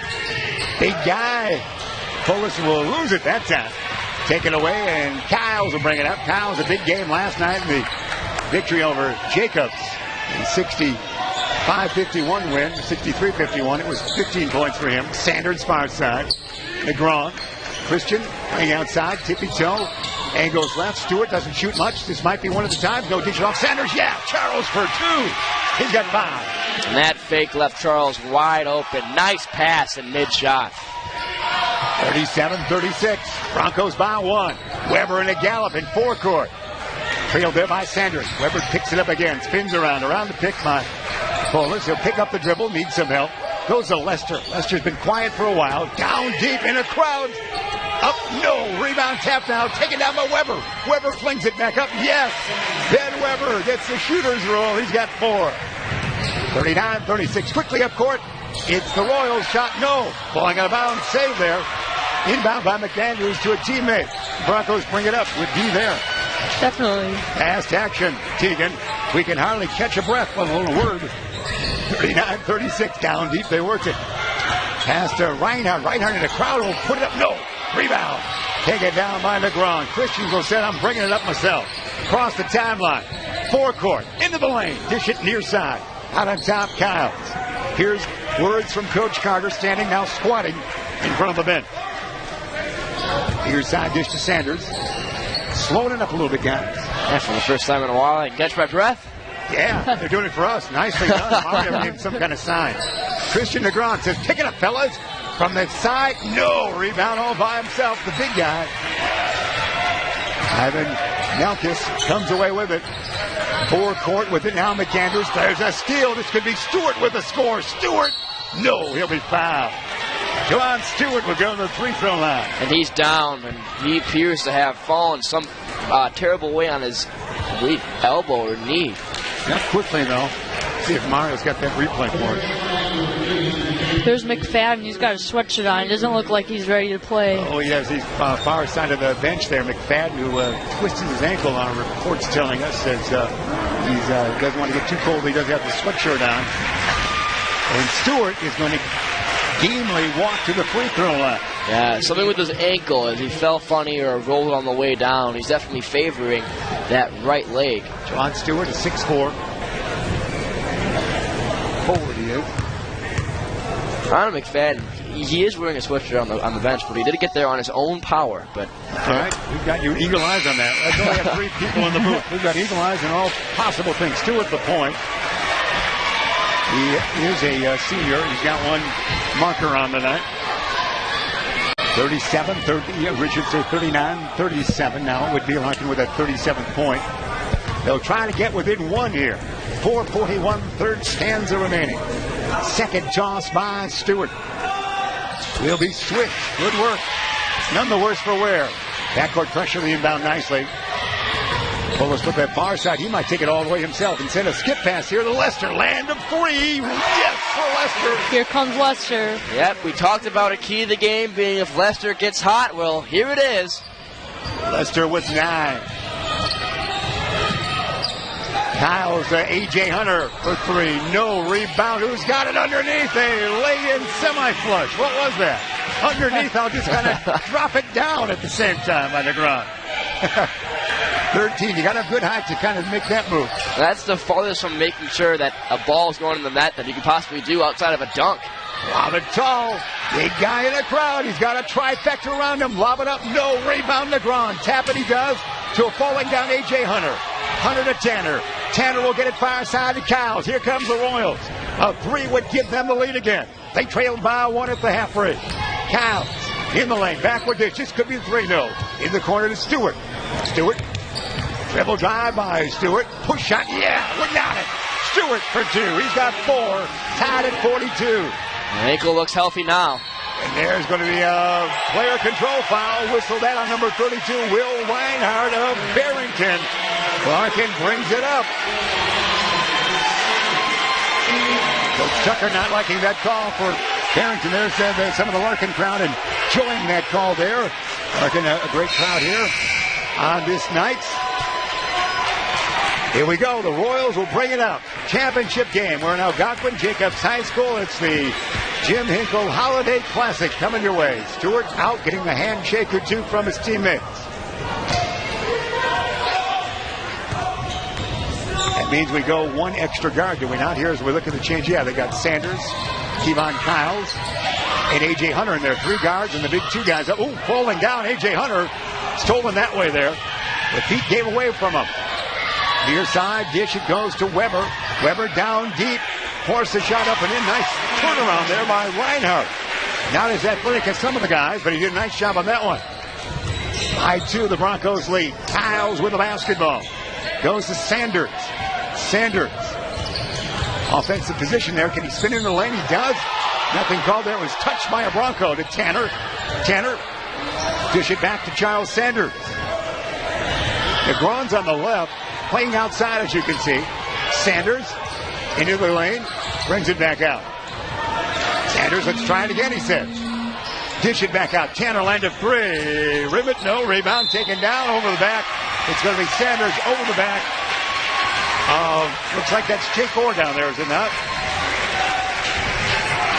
big guy. Polis will lose it that time. Take it away, and Kyles will bring it up. Kyles, a big game last night in the victory over Jacobs. In 65-51 win, 63-51. It was 15 points for him. Sanders far side. DeGron, Christian playing outside, tippy toe, angles left. Stewart doesn't shoot much. This might be one of the times. No dish it off. Sanders, yeah. Charles for 2. He's got 5. And that fake left Charles wide open. Nice pass and mid-shot. 37-36. Broncos by 1. Weber in a gallop in forecourt. Trailed there by Sanders. Weber picks it up again. Spins around the pick by Polis. He'll pick up the dribble. Needs some help. Goes to Lester. Lester's been quiet for a while. Down deep in a crowd. Up, no. Rebound tapped out. Taken down by Weber. Weber flings it back up. Yes. Ben Weber gets the shooter's roll. He's got 4. 39-36. Quickly up court. It's the Royals shot. No. Falling out of bounds. Save there. Inbound by McAndrews to a teammate. Broncos bring it up with D there. Definitely. Fast action. Tegan. We can hardly catch a breath with a little word. 39-36, down deep, they work it. Pass to Reinhardt. Reinhardt in the crowd will put it up. No. Rebound. Take it down by DeGron. Christian will say, I'm bringing it up myself. Across the timeline. Forecourt. Into the lane. Dish it near side. Out on top, Kyles. Here's words from Coach Carter, standing now squatting in front of the bench. Here's side dish to Sanders. Slowing it up a little bit, guys. Yeah, for the first time in a while, I can catch my breath. Yeah, they're doing it for us. Nicely done. Mario gave some kind of sign. Christian DeGron says, pick it up, fellas. From the side, no. Rebound all by himself, the big guy. Ivan Nelkis comes away with it. Forecourt with it now, McAndrews. There's a steal. This could be Stewart with a score. Stewart, no, he'll be fouled. Juwan Stewart will go to the free throw line. And he's down, and he appears to have fallen some terrible way on his, I believe, elbow or knee. Not quickly, though. See if Mario's got that replay for it. There's McFadden. He's got a sweatshirt on. It doesn't look like he's ready to play. Oh, yes. He's far side of the bench there. McFadden, who twisted his ankle on reports telling us, says he doesn't want to get too cold. He does have the sweatshirt on. And Stewart is going to gamely walk to the free throw line. Yeah, something with his ankle as he fell funny or rolled on the way down. He's definitely favoring that right leg. Juwan Stewart is 6'4". Forward he is. Ron McFadden, he is wearing a sweatshirt on the bench, but he did get there on his own power. But all right, we've got your eagle eyes on that. Let's only have 3 people in the booth. We've got eagle eyes on all possible things. Stewart the point. He is a senior. He's got one marker on tonight. 37, 30, Richard say 39, 37 now. It would be Larkin with that 37th point. They'll try to get within 1 here. 4:41, third stanza remaining. Second toss by Stewart. Will be switched. Good work. None the worse for wear. Backcourt pressure the inbound nicely. Bullis with that far side. He might take it all the way himself and send a skip pass here to Lester. Land of 3. Yes, for Lester. Here comes Lester. Yep, we talked about a key to the game being if Lester gets hot. Well, here it is. Lester with 9. Kyle's A.J. Hunter for 3. No rebound. Who's got it underneath? A lay-in semi-flush. What was that? Underneath, I'll just kind of drop it down at the same time on the ground. 13. You got a good height to kind of make that move. That's the farthest from making sure that a ball is going in the net that you can possibly do outside of a dunk. Lob it tall. Big guy in the crowd. He's got a trifecta around him. Lob it up. No rebound. LeGrand. Tap it he does to a falling down A.J. Hunter. Hunter to Tanner. Tanner will get it far side to Kyles. Here comes the Royals. A 3 would give them the lead again. They trailed by 1 at the half break. Kyles in the lane. Backward dish. This could be 3-0. In the corner to Stewart. Stewart. Dribble drive by Stewart. Push shot. Yeah, we got it. Stewart for 2. He's got 4. Tied at 42. The ankle looks healthy now. And there's going to be a player control foul. Whistle that on number 32, Will Reinhardt of Barrington. Larkin brings it up. Coach Tucker not liking that call for Barrington. There's some of the Larkin crowd enjoying that call there. Larkin, a great crowd here on this night. Here we go. The Royals will bring it up. Championship game. We're in Algonquin Jacobs High School. It's the Jim Hinkle Holiday Classic coming your way. Stewart out, getting the handshake or 2 from his teammates. That means we go 1 extra guard, do we not? Here as we look at the change. Yeah, they got Sanders, Kevon Kyles, and A.J. Hunter in there. 3 guards and the big 2 guys. Oh, falling down. A.J. Hunter stolen that way there. The feet gave away from him. Near side, dish it goes to Weber. Weber down deep. Force the shot up and in. Nice turnaround there by Reinhardt. Not as athletic as some of the guys, but he did a nice job on that one. High 2, the Broncos lead. Kyles with the basketball. Goes to Sanders. Sanders. Offensive position there. Can he spin in the lane? He does. Nothing called there. It was touched by a Bronco to Tanner. Tanner. Dish it back to Charles Sanders. LeGrand's on the left. Playing outside, as you can see. Sanders into the lane. Brings it back out. Sanders, let's try it again, he says. Dish it back out. Tanner land of 3. Ribbit, no. Rebound taken down over the back. It's going to be Sanders over the back. Looks like that's Jake Orr down there, is it not?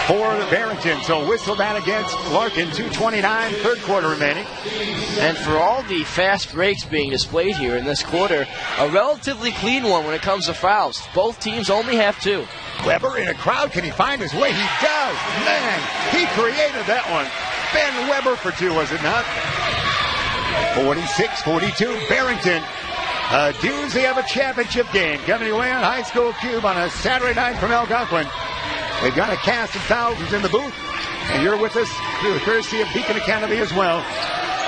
For Barrington. So whistle that against Larkin. 2:29, third quarter remaining. And for all the fast breaks being displayed here in this quarter, a relatively clean one when it comes to fouls. Both teams only have 2. Weber in a crowd. Can he find his way? He does. Man, he created that one. Ben Weber for 2, was it not? 46-42, Barrington. A doozy of a championship game coming away on High School Cube on a Saturday night from Algonquin. They've got a cast of thousands in the booth, and you're with us through the courtesy of Beacon Academy as well.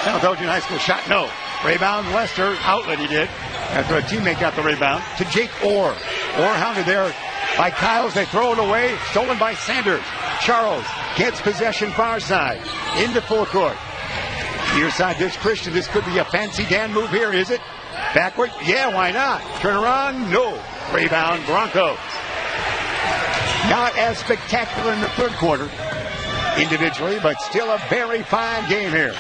South Elgin High School shot, no. Rebound, Lester, outlet he did, after a teammate got the rebound, to Jake Orr. Orr hounded there by Kyles. They throw it away. Stolen by Sanders. Charles gets possession far side. Into full court. Near side, this Christian. This could be a fancy Dan move here, is it? Backward? Yeah, why not? Turn around? No. Rebound, Broncos. Not as spectacular in the third quarter individually, but still a very fine game here.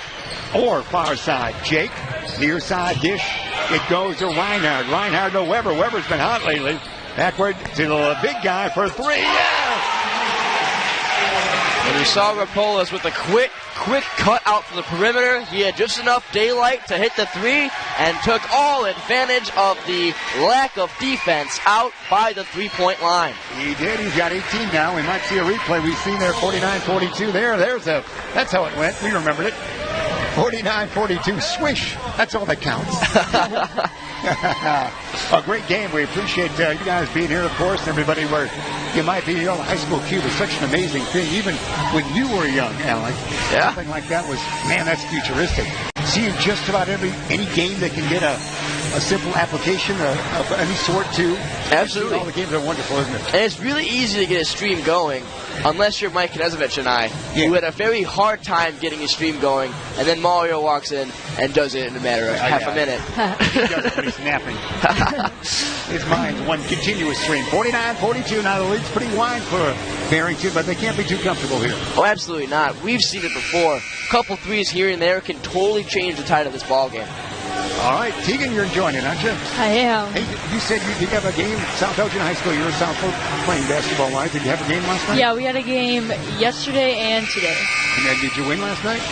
Or far side, Jake. Near side dish. It goes to Reinhard. Reinhard to Weber. Weber's been hot lately. Backward to the big guy for three. Yes! And we saw Rapolas with a quick cut out from the perimeter. He had just enough daylight to hit the three and took all advantage of the lack of defense out by the three-point line. He did. He's got 18 now. We might see a replay. We've seen there 49-42 there. That's how it went. We remembered it. 49-42. Swish. That's all that counts. A great game. We appreciate you guys being here, of course. Everybody where you might be. High school cube is such an amazing thing. Even when you were young, Alec, something like that was, man, that's futuristic. Seeing just about any game that can get a simple application of any sort to. Absolutely. All the games are wonderful, isn't it? And it's really easy to get a stream going, unless you're Mike Knezovich and I, who had a very hard time getting a stream going, and then Mario walks in and does it in a matter of half a minute. He does it when he's napping. His mind's one continuous stream. 49-42. Now the lead's pretty wide for Barrington, but they can't be too comfortable here. Oh, absolutely not. We've seen it before. A couple threes here and there can totally change the tide of this ball game. All right, Tegan, you're enjoying it, aren't you? I am. Hey, you said you did have a game. South Elgin High School, you were South Fork playing basketball. Why? Did you have a game last night? Yeah, we had a game yesterday and today. And then did you win last night?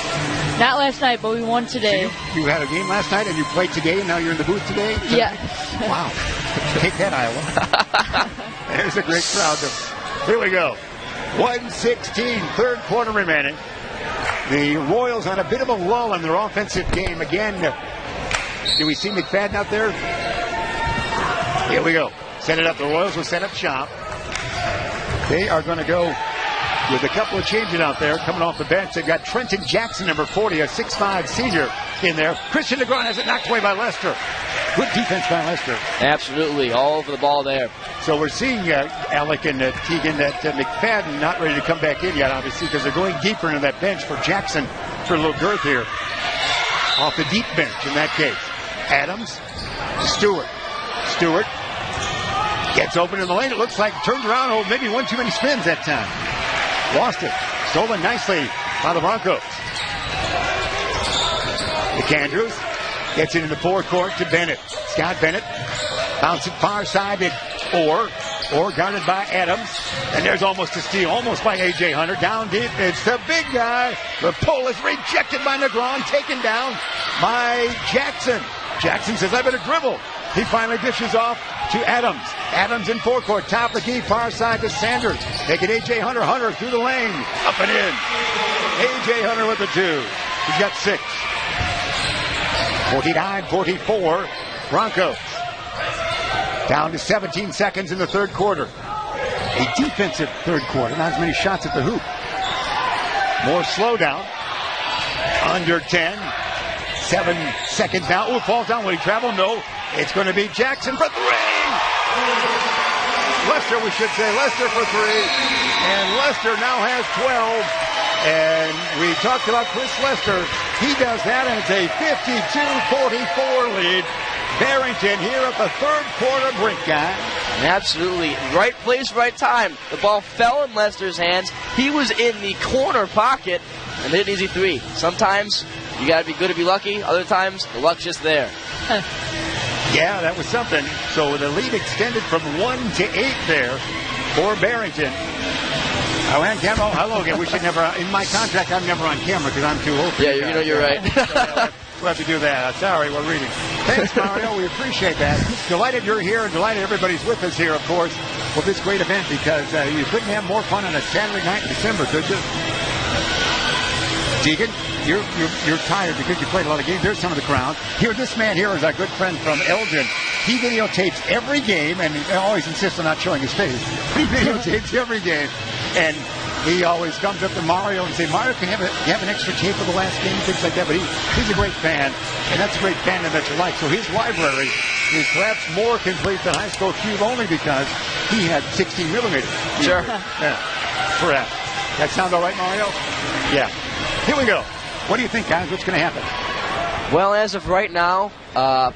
Not last night, but we won today. So you had a game last night and you played today, and now you're in the booth today? Yeah. Wow. Take that, Iowa. There's a great crowd. Here we go. 1:16, third quarter remaining. The Royals on a bit of a lull in their offensive game. Again, do we see McFadden out there? Here we go. Set it up. The Royals will set up shop. They are going to go with a couple of changes out there coming off the bench. They've got Trenton Jackson, number 40, a 6'5 senior in there. Christian DeGron has it knocked away by Lester. Good defense by Lester. Absolutely. All over the ball there. So we're seeing, Alec and Tegan, that McFadden not ready to come back in yet, obviously, because they're going deeper into that bench for Jackson for a little girth here. Off the deep bench in that case. Adams, Stewart. Stewart gets open in the lane. It looks like turned around. Oh, maybe one too many spins that time. Lost it. Stolen nicely by the Broncos. McAndrews gets it in the forecourt to Bennett. Scott Bennett bounce it far side to Orr guarded by Adams. And there's almost a steal, almost by A.J. Hunter. Down deep, it's the big guy. The pole is rejected by Negron, taken down by Jackson. Jackson says, I better dribble. He finally dishes off to Adams. Adams in forecourt, top of the key, far side to Sanders. Take it A.J. Hunter. Hunter through the lane, up and in. A.J. Hunter with the two. He's got 6. 49-44, Broncos. Down to 17 seconds in the third quarter. A defensive third quarter, not as many shots at the hoop. More slowdown. Under 10. 7 seconds now. Ooh, falls down. Will he travel? No. It's going to be Jackson for 3. Lester, we should say. Lester for 3. And Lester now has 12. And we talked about Chris Lester. He does that, and it's a 52-44 lead. Barrington here at the third quarter brink, guy. Absolutely. Right place, right time. The ball fell in Lester's hands. He was in the corner pocket and hit an easy 3. Sometimes you got to be good to be lucky. Other times, the luck's just there. Yeah, that was something. So the lead extended from 1 to 8 there for Barrington. Oh, and camera. Hello again. We should never, in my contract, I'm never on camera because I'm too old. Yeah, you know you're right. We'll have to do that. Sorry, we're reading. Thanks, Mario. We appreciate that. Delighted you're here and delighted everybody's with us here, of course, with this great event because you couldn't have more fun on a Saturday night in December, could you? Deegan, you're tired because you played a lot of games. There's some of the crowd. Here, this man here is our good friend from Elgin. He videotapes every game and he always insists on not showing his face. He videotapes every game. And he always comes up to Mario and say, Mario, can you have an extra tape of the last game, things like that. But he's a great fan, and that's a great fandom that you like. So his library is perhaps more complete than High School Cube only because he had 16 millimeters. Sure. Yeah. Correct. That sound all right, Mario? Yeah. Here we go. What do you think, guys? What's going to happen? Well, as of right now,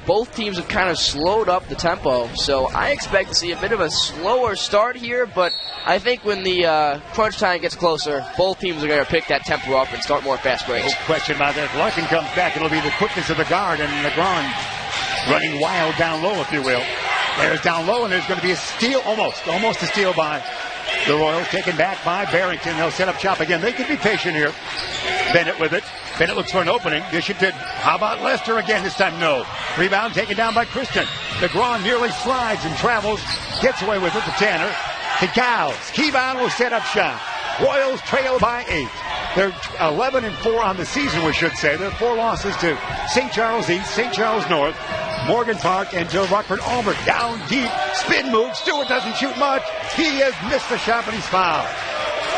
both teams have kind of slowed up the tempo, so I expect to see a bit of a slower start here, but I think when the crunch time gets closer, both teams are going to pick that tempo up and start more fast breaks. No question about that. If Larkin comes back, it'll be the quickness of the guard, and Gardon running wild down low, if you will. There's down low, and there's going to be a steal, almost a steal by the Royals, taken back by Barrington. They'll set up shop again. They can be patient here. Bennett with it. Bennett looks for an opening. Dish it to, how about Lester again? This time, no. Rebound taken down by Christian. DeGrom nearly slides and travels. Gets away with it to Tanner. To Gals. Keybound will set up shop. Royals trail by 8. They're 11-4 on the season, we should say. They're 4 losses to St. Charles East, St. Charles North, Morgan Park, and to Rockford Auburn. Down deep. Spin move. Stewart doesn't shoot much. He has missed the shot, but he's fouled.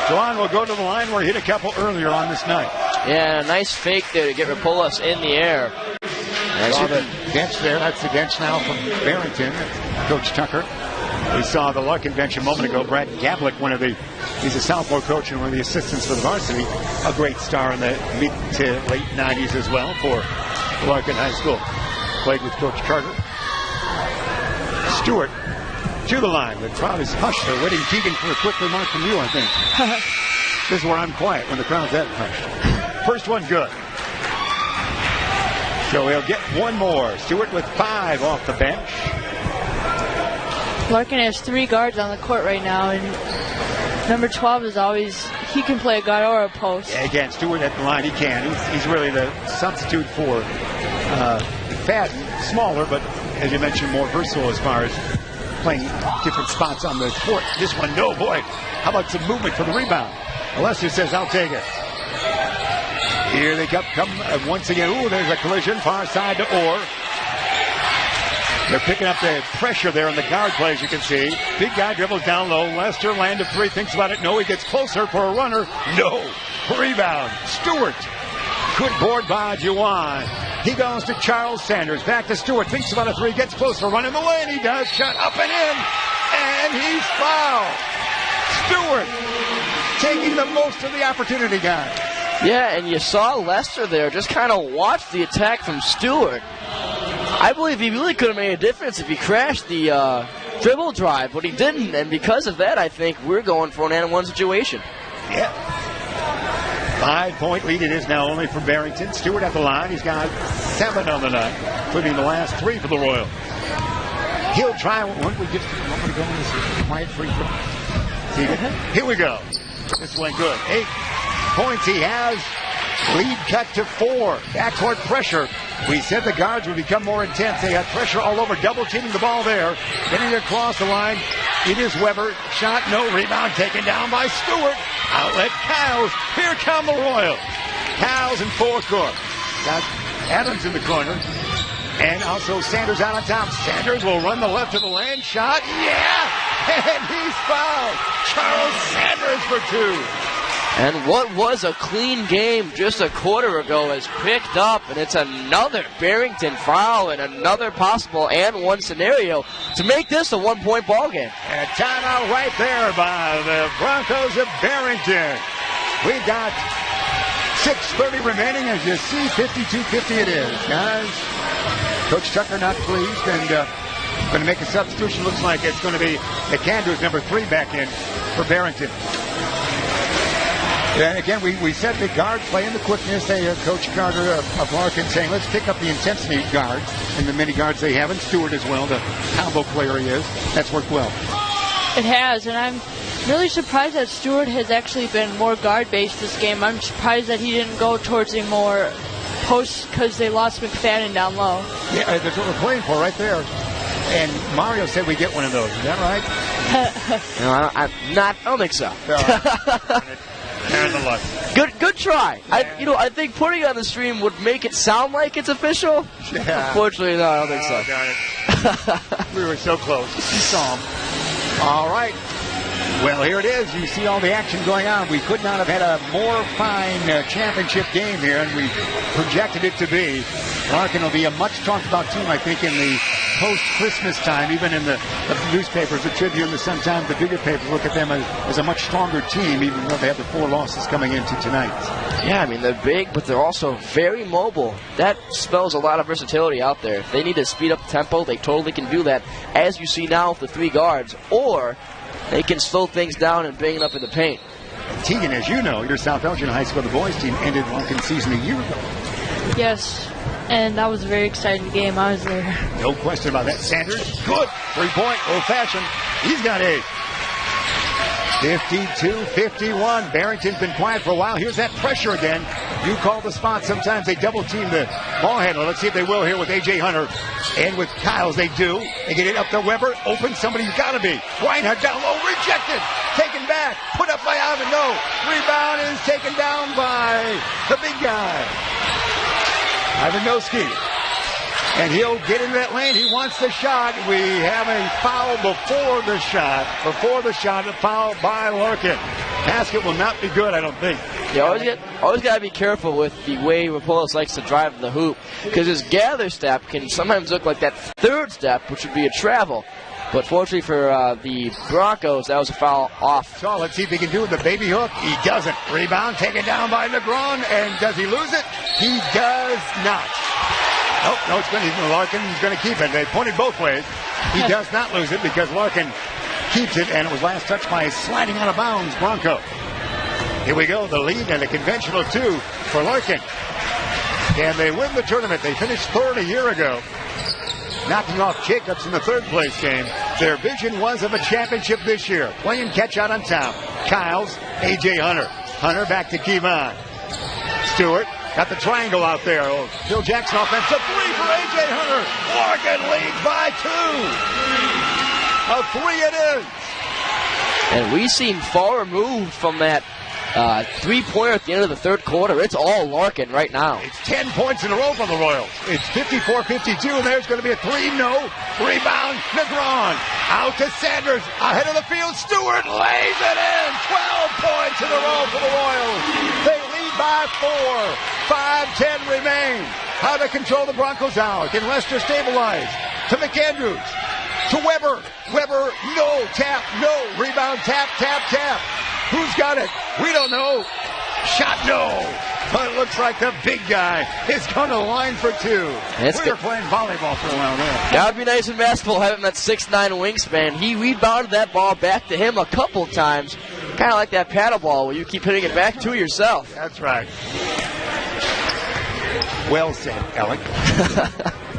John will go to the line where he hit a couple earlier on this night. Yeah, a nice fake there to get Rapullas in the air. Saw the bench there. That's the bench now from Barrington. Coach Tucker. We saw the Larkin bench a moment ago. Brad Gavlik, he's a sophomore coach and one of the assistants for the varsity. A great star in the mid to late 90s as well for Larkin High School. Played with Coach Carter. Stewart to the line. The crowd is hushed. They're waiting, Keegan, for a quick remark from you, I think. This is where I'm quiet when the crowd's that hushed. First one good. So he'll get one more. Stewart with 5 off the bench. Larkin has 3 guards on the court right now, and number 12 is always, he can play a guard or a post. Yeah, again, Stewart at the line, he can. He's really the substitute for Fadden, smaller, but as you mentioned, more versatile as far as playing different spots on the court. This one, no, boy. How about some movement for the rebound? Lester says, I'll take it. Here they come once again. Ooh, there's a collision, far side to Orr. They're picking up the pressure there in the guard play, as you can see. Big guy dribbles down low. Lester land of 3, thinks about it. No, he gets closer for a runner. No. Rebound. Stewart. Good board by Juwan. He goes to Charles Sanders. Back to Stewart. Thinks about a 3. Gets closer. Run in the lane. He does. Shot up and in. And he's fouled. Stewart taking the most of the opportunity, guys. Yeah, and you saw Lester there just kind of watch the attack from Stewart. I believe he really could have made a difference if he crashed the dribble drive, but he didn't, and because of that, I think we're going for an and-one situation. Yeah. 5-point lead it is now only for Barrington. Stewart at the line. He's got 7 on the night, including the last 3 for the Royals. He'll try one. We just want to go in this quiet free throw. See, here we go. This went good. 8 points he has. Lead cut to 4. Backcourt pressure. We said the guards would become more intense. They had pressure all over, double teaming the ball there. Getting across the line. It is Weber. Shot, no. Rebound taken down by Stewart. Outlet Cows. Here come the Royals. Cows in full court. Got Adams in the corner. And also Sanders out on top. Sanders will run the left of the lane. Shot. Yeah! And he's fouled. Charles Sanders for 2. And what was a clean game just a quarter ago is picked up, and it's another Barrington foul and another possible and-one scenario to make this a 1-point ball game. And a timeout right there by the Broncos of Barrington. We've got 6:30 remaining, as you see. 52-50 it is, guys. Coach Tucker not pleased, and going to make a substitution. Looks like it's going to be McAndrews, number 3, back in for Barrington. And again, we said the guards play in the quickness. They Coach Carter of Larkin saying, let's pick up the intensity guards and the many guards they have, and Stewart as well, the combo player he is. That's worked well. It has, and I'm really surprised that Stewart has actually been more guard-based this game. I'm surprised that he didn't go towards a more post because they lost McFadden down low. Yeah, that's what we're playing for right there. And Mario said we get one of those. Is that right? No, I don't think so. The luck. Good try. I think putting it on the stream would make it sound like it's official. Yeah. Unfortunately, no, I don't think so. Darn it. We were so close. You saw him. All right. Well, here it is. You see all the action going on. We could not have had a more fine championship game here, and we projected it to be. Larkin will be a much talked about team, I think, in the post-Christmas time, even in the newspapers, the Tribune, the Sun-Times, the bigger papers look at them as a much stronger team, even though they have the 4 losses coming into tonight. Yeah, I mean, they're big, but they're also very mobile. That spells a lot of versatility out there. If they need to speed up the tempo, they totally can do that, as you see now with the 3 guards, or they can slow things down and bring it up in the paint. Tegan, as you know, your South Elgin High School, the boys team, ended Larkin's season a year ago. Yes, and that was a very exciting game. I was there. No question about that. Sanders, good. 3-point, old-fashioned. He's got 8. 52-51. Barrington's been quiet for a while. Here's that pressure again. You call the spot. Sometimes they double-team the ball handler. Let's see if they will here with A.J. Hunter. And with Kyles, they do. They get it up to Weber. Open. Somebody's got to be. Reinhardt down low. Rejected. Taken back. Put up by Ivan. No. Rebound is taken down by the big guy, Ivanovsky. And he'll get into that lane. He wants the shot. We have a foul before the shot. A foul by Larkin. Basket will not be good, I don't think. You always got to be careful with the way Rapolos likes to drive the hoop, because his gather step can sometimes look like that 3rd step, which would be a travel. But fortunately for the Broncos, that was a foul off. So let's see if he can do it. The baby hook. He doesn't. Rebound taken down by Negron. And does he lose it? He does not. Nope, no, Larkin's going to keep it. They pointed both ways. He does not lose it because Larkin keeps it, and it was last touched by a sliding out of bounds Bronco. Here we go, the lead and a conventional 2 for Larkin. And they win the tournament. They finished 3rd a year ago, knocking off Jacobs in the 3rd place game. Their vision was of a championship this year. Playing catch out on top. Kyles, A.J. Hunter. Hunter back to Kevon. Stewart. Got the triangle out there. Oh, Phil Jackson offense. A 3 for A.J. Hunter. Larkin leads by 2. A 3 it is. And we seem far removed from that 3-pointer at the end of the 3rd quarter. It's all Larkin right now. It's 10 points in a row for the Royals. It's 54-52, and there's going to be a 3. No. Rebound. Negron. Out to Sanders. Ahead of the field. Stewart lays it in. 12 points in a row for the Royals. They lead by 4. 5:10 remain. How to control the Broncos out. Can Lester stabilize? To McAndrews. To Weber. Weber, no. Tap, no. Rebound, tap, tap, tap. Who's got it? We don't know. Shot, no. But it looks like the big guy is going to line for 2. We're playing volleyball for a while there. That would be nice in basketball, having that 6'9" wingspan. He rebounded that ball back to him a couple times. Kind of like that paddle ball where you keep hitting it back to yourself. That's right. Well said, Alec.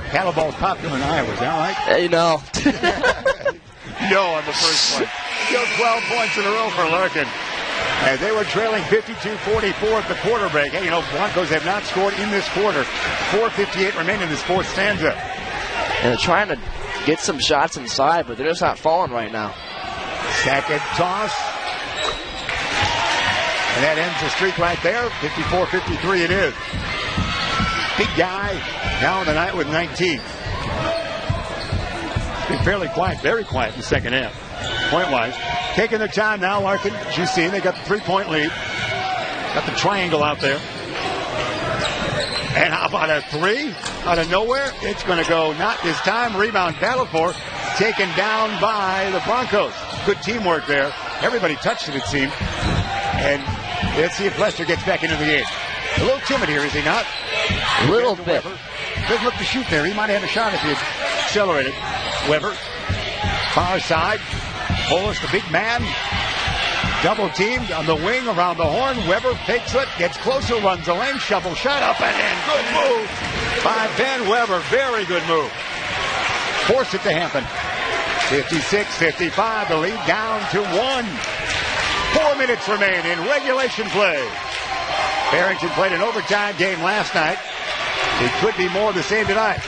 Paddleball's popular in Iowa, is that right? You know. No on the first one. Still 12 points in a row for Larkin. And they were trailing 52-44 at the quarter break. Hey, Broncos have not scored in this quarter. 4:58 remain in this 4th stanza. And they're trying to get some shots inside, but they're just not falling right now. Second toss. And that ends the streak right there. 54-53 it is. Big guy now in the night with 19. It's been fairly quiet, very quiet in the second half, point-wise. Taking their time now, Larkin, as you've seen, they got the 3-point lead. Got the triangle out there. And how about a 3 out of nowhere? It's going to go not this time. Rebound battle for. Taken down by the Broncos. Good teamwork there. Everybody touched it seemed. And let's see if Lester gets back into the game. A little timid here, is he not? A little bit. Doesn't look to shoot there. He might have a shot if he had accelerated. Weber, far side. Polis, the big man. Double teamed on the wing around the horn. Weber fakes it, gets closer, runs the lane, shovel shot up and in. Good move by Ben Weber. Very good move. Forced it to happen. 56-55, the lead down to 1. 4 minutes remain in regulation play. Barrington played an overtime game last night. It could be more of the same tonight.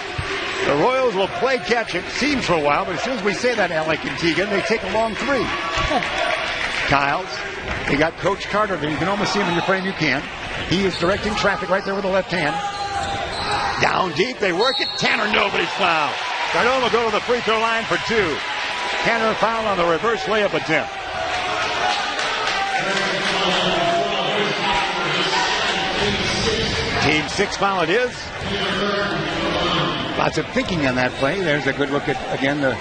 The Royals will play catch, it seems, for a while, but as soon as we say that, Alec and Tegan, they take a long 3. Kyles, they got Coach Carter there. You can almost see him in your frame. You can. He is directing traffic right there with the left hand. Down deep, they work it. Tanner, nobody's foul. Gardon will go to the free throw line for 2. Tanner foul on the reverse layup attempt. Team 6 foul it is. Lots of thinking on that play. There's a good look at, again, the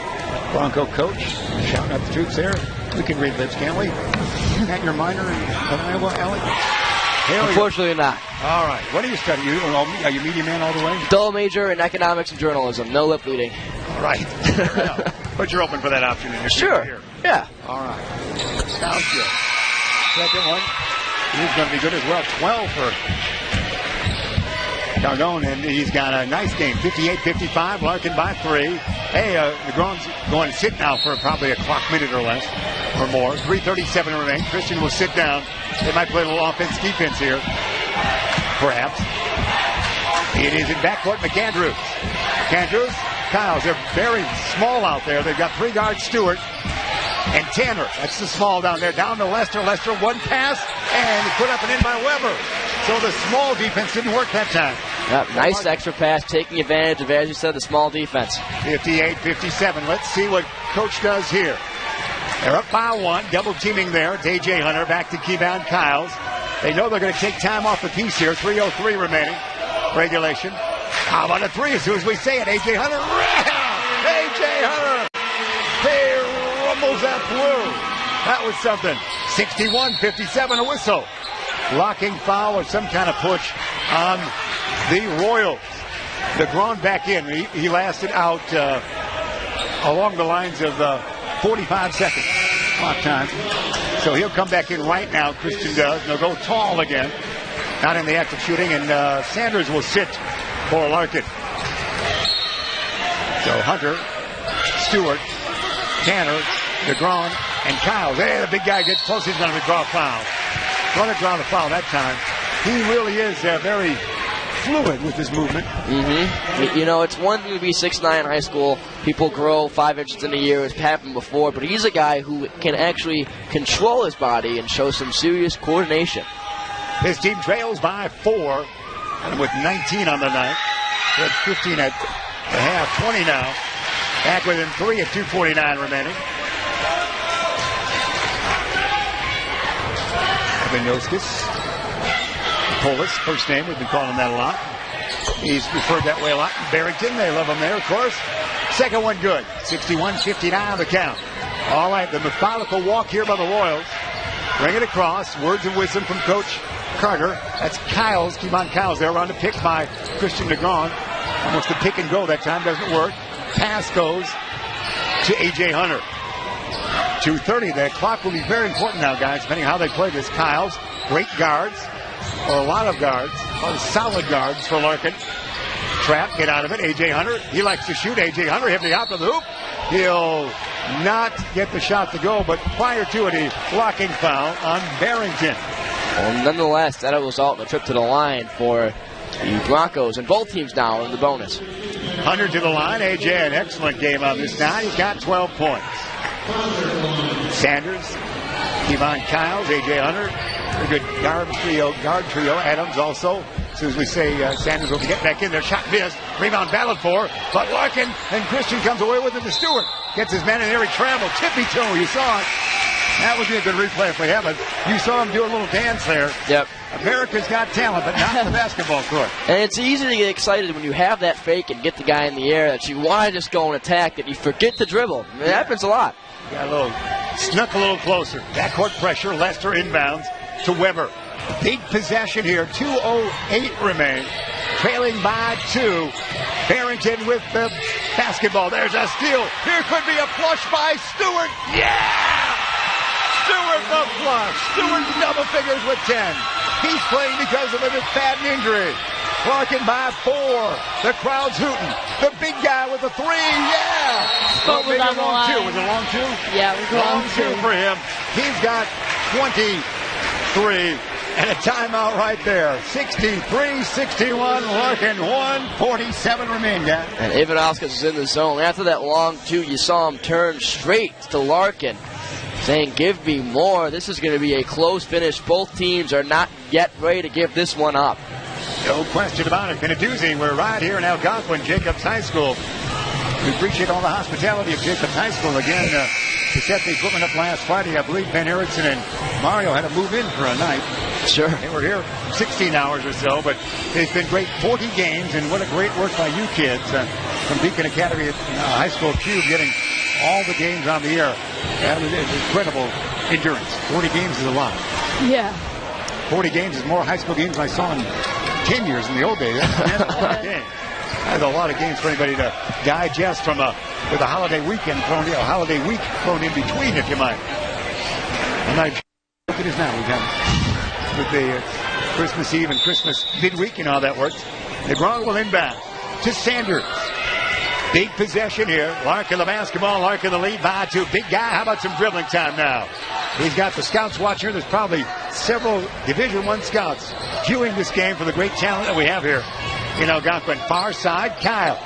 Bronco coach shouting out the troops there. We can read lips, can't we? Isn't that your minor in Iowa, Alec? Unfortunately not. All right. What do you study? Are you media man all the way? Dull major in economics and journalism. No lip reading. All right. But you're open for that option in your Sure. Year. Yeah. All right. Sounds good. Second one. He's going to be good as well. 12 for Gardon, and he's got a nice game. 58-55. Larkin by 3. Hey, Negron's going to sit now for probably a clock minute or less or more. 3:37 remain. Christian will sit down. They might play a little offense-defense here, perhaps. It is in backcourt. McAndrews. Kyles, they're very small out there. They've got 3 guards, Stewart and Tanner. That's the small down there. Down to Lester. Lester, one pass, and put up and in by Weber. So the small defense didn't work that time. Yep, nice extra pass, taking advantage of, as you said, the small defense. 58-57. Let's see what Coach does here. They're up by 1, double teaming there. It's A.J. Hunter back to Kevon Kyles. They know they're going to take time off the piece here. 3:03 remaining. Regulation. How about a 3 as soon as we say it? A.J. Hunter. A.J. Hunter. He rumbles that through. That was something. 61-57, a whistle. Blocking foul or some kind of push on the Royals. Negron back in. He lasted out along the lines of 45 seconds clock time. So he'll come back in right now. Christian does. They'll go tall again. Not in the act of shooting. And Sanders will sit for Larkin. So Hunter, Stewart, Tanner, Negron, and Kyles. Hey, the big guy gets close. He's going to draw a foul. Going to draw the foul that time. He really is very fluid with his movement. Mm-hmm. You know, it's one thing to be 6'9" in high school. People grow 5 inches in a year. It's happened before. But he's a guy who can actually control his body and show some serious coordination. His team trails by 4 and with 19 on the night. They had 15 at the half, 20 now. Back within 3 at 2:49 remaining. Vinoskis. Polis, first name. We've been calling him that a lot. He's referred that way a lot. Barrington, they love him there, of course. Second one good. 61-59 on the count. All right, the methodical walk here by the Royals. Bring it across. Words of wisdom from Coach Carter. That's Kyles. Kevon Kyles there around the pick by Christian Negron. Almost the pick and go that time. Doesn't work. Pass goes to A.J. Hunter. 2:30. The clock will be very important now, guys, depending on how they play this. Kyles, great guards, or a lot of guards, solid guards for Larkin. Trap, get out of it. A.J. Hunter, he likes to shoot. A.J. Hunter hit the out of the hoop. He'll not get the shot to go, but prior to it, a blocking foul on Barrington. Well, nonetheless, that'll result in a trip to the line for the Broncos, and both teams now in the bonus. Hunter to the line. A.J. an excellent game on this night. He's got 12 points. Sanders, Kevon Kyles, A.J. Hunter. A good guard trio. Adams also. As soon as we say Sanders will get back in there. Shot missed. Rebound battled for. But Larkin and Christian comes away with it to Stewart. Gets his man in there. He traveled. Tippy toe. You saw it. That would be a good replay if we have it. You saw him do a little dance there. Yep. America's got talent, but not the basketball court. And it's easy to get excited when you have that fake and get the guy in the air that you want to just go and attack, that you forget to dribble. It happens a lot. Got snuck a little closer. Backcourt pressure. Lester inbounds to Weber. Big possession here. 2:08 remain. Trailing by 2. Barrington with the basketball. There's a steal. Here could be a flush by Stewart. Yeah! Stewart the flush. Stewart double figures with 10. He's playing because of a McFadden injury. Larkin by 4. The crowd's hooting. The big guy with the 3. Yeah! But was on the line. 2. Was it long 2? Yeah, it was long 2 for him. He's got 23. And a timeout right there. 63-61. Larkin 1:47 remain, guys. And Ivanauskas is in the zone. After that long 2, you saw him turn straight to Larkin, saying, give me more. This is going to be a close finish. Both teams are not yet ready to give this one up. No question about it. Been a doozy. We're right here in Algonquin, Jacobs High School. We appreciate all the hospitality of Jacobs High School. Again, to set the equipment up last Friday. I believe Ben Erickson and Mario had to move in for a night. Sure. They were here 16 hours or so, but it's been great. 40 games, and what a great work by you kids from Beacon Academy at High School Cube, getting all the games on the air. That was incredible endurance. 40 games is a lot. Yeah. 40 games is more high school games than I saw in 10 years in the old days. That's a lot of games. That's a lot of games for anybody to digest with a holiday weekend thrown in, a holiday week thrown in between, if you might. I'm not sure what it is now. We've got with the Christmas Eve and Christmas midweek and how that works. DeGrom will inbound to Sanders. Big possession here. Larkin the basketball. Larkin the lead by 2. Big guy. How about some dribbling time now? He's got the scouts watching. There's probably several Division I scouts viewing this game for the great talent that we have here in Algonquin. Far side, Kyles.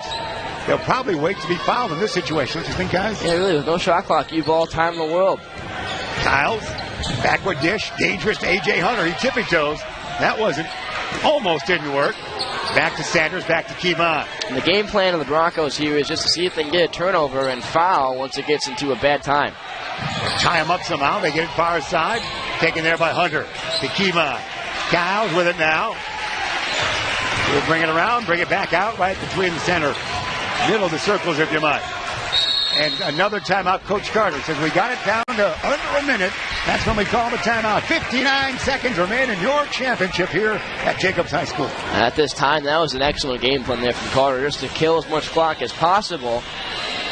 They'll probably wait to be fouled in this situation. What do you think, guys? Yeah, really, with no shot clock, you've all time in the world. Kyles, backward dish, dangerous to A.J. Hunter. He tippy toes. That almost didn't work. Back to Sanders, back to Kevon. And the game plan of the Broncos here is just to see if they can get a turnover and foul once it gets into a bad time. Tie him up somehow. They get it far side. Taken there by Hunter to Kevon. Kyles with it now. We'll bring it around, bring it back out right between the center. Middle of the circles, if you might. And another timeout. Coach Carter says we got it down to under a minute. That's when we call the timeout. 59 seconds remain in your championship here at Jacobs High School. At this time, that was an excellent game plan there from Carter, just to kill as much clock as possible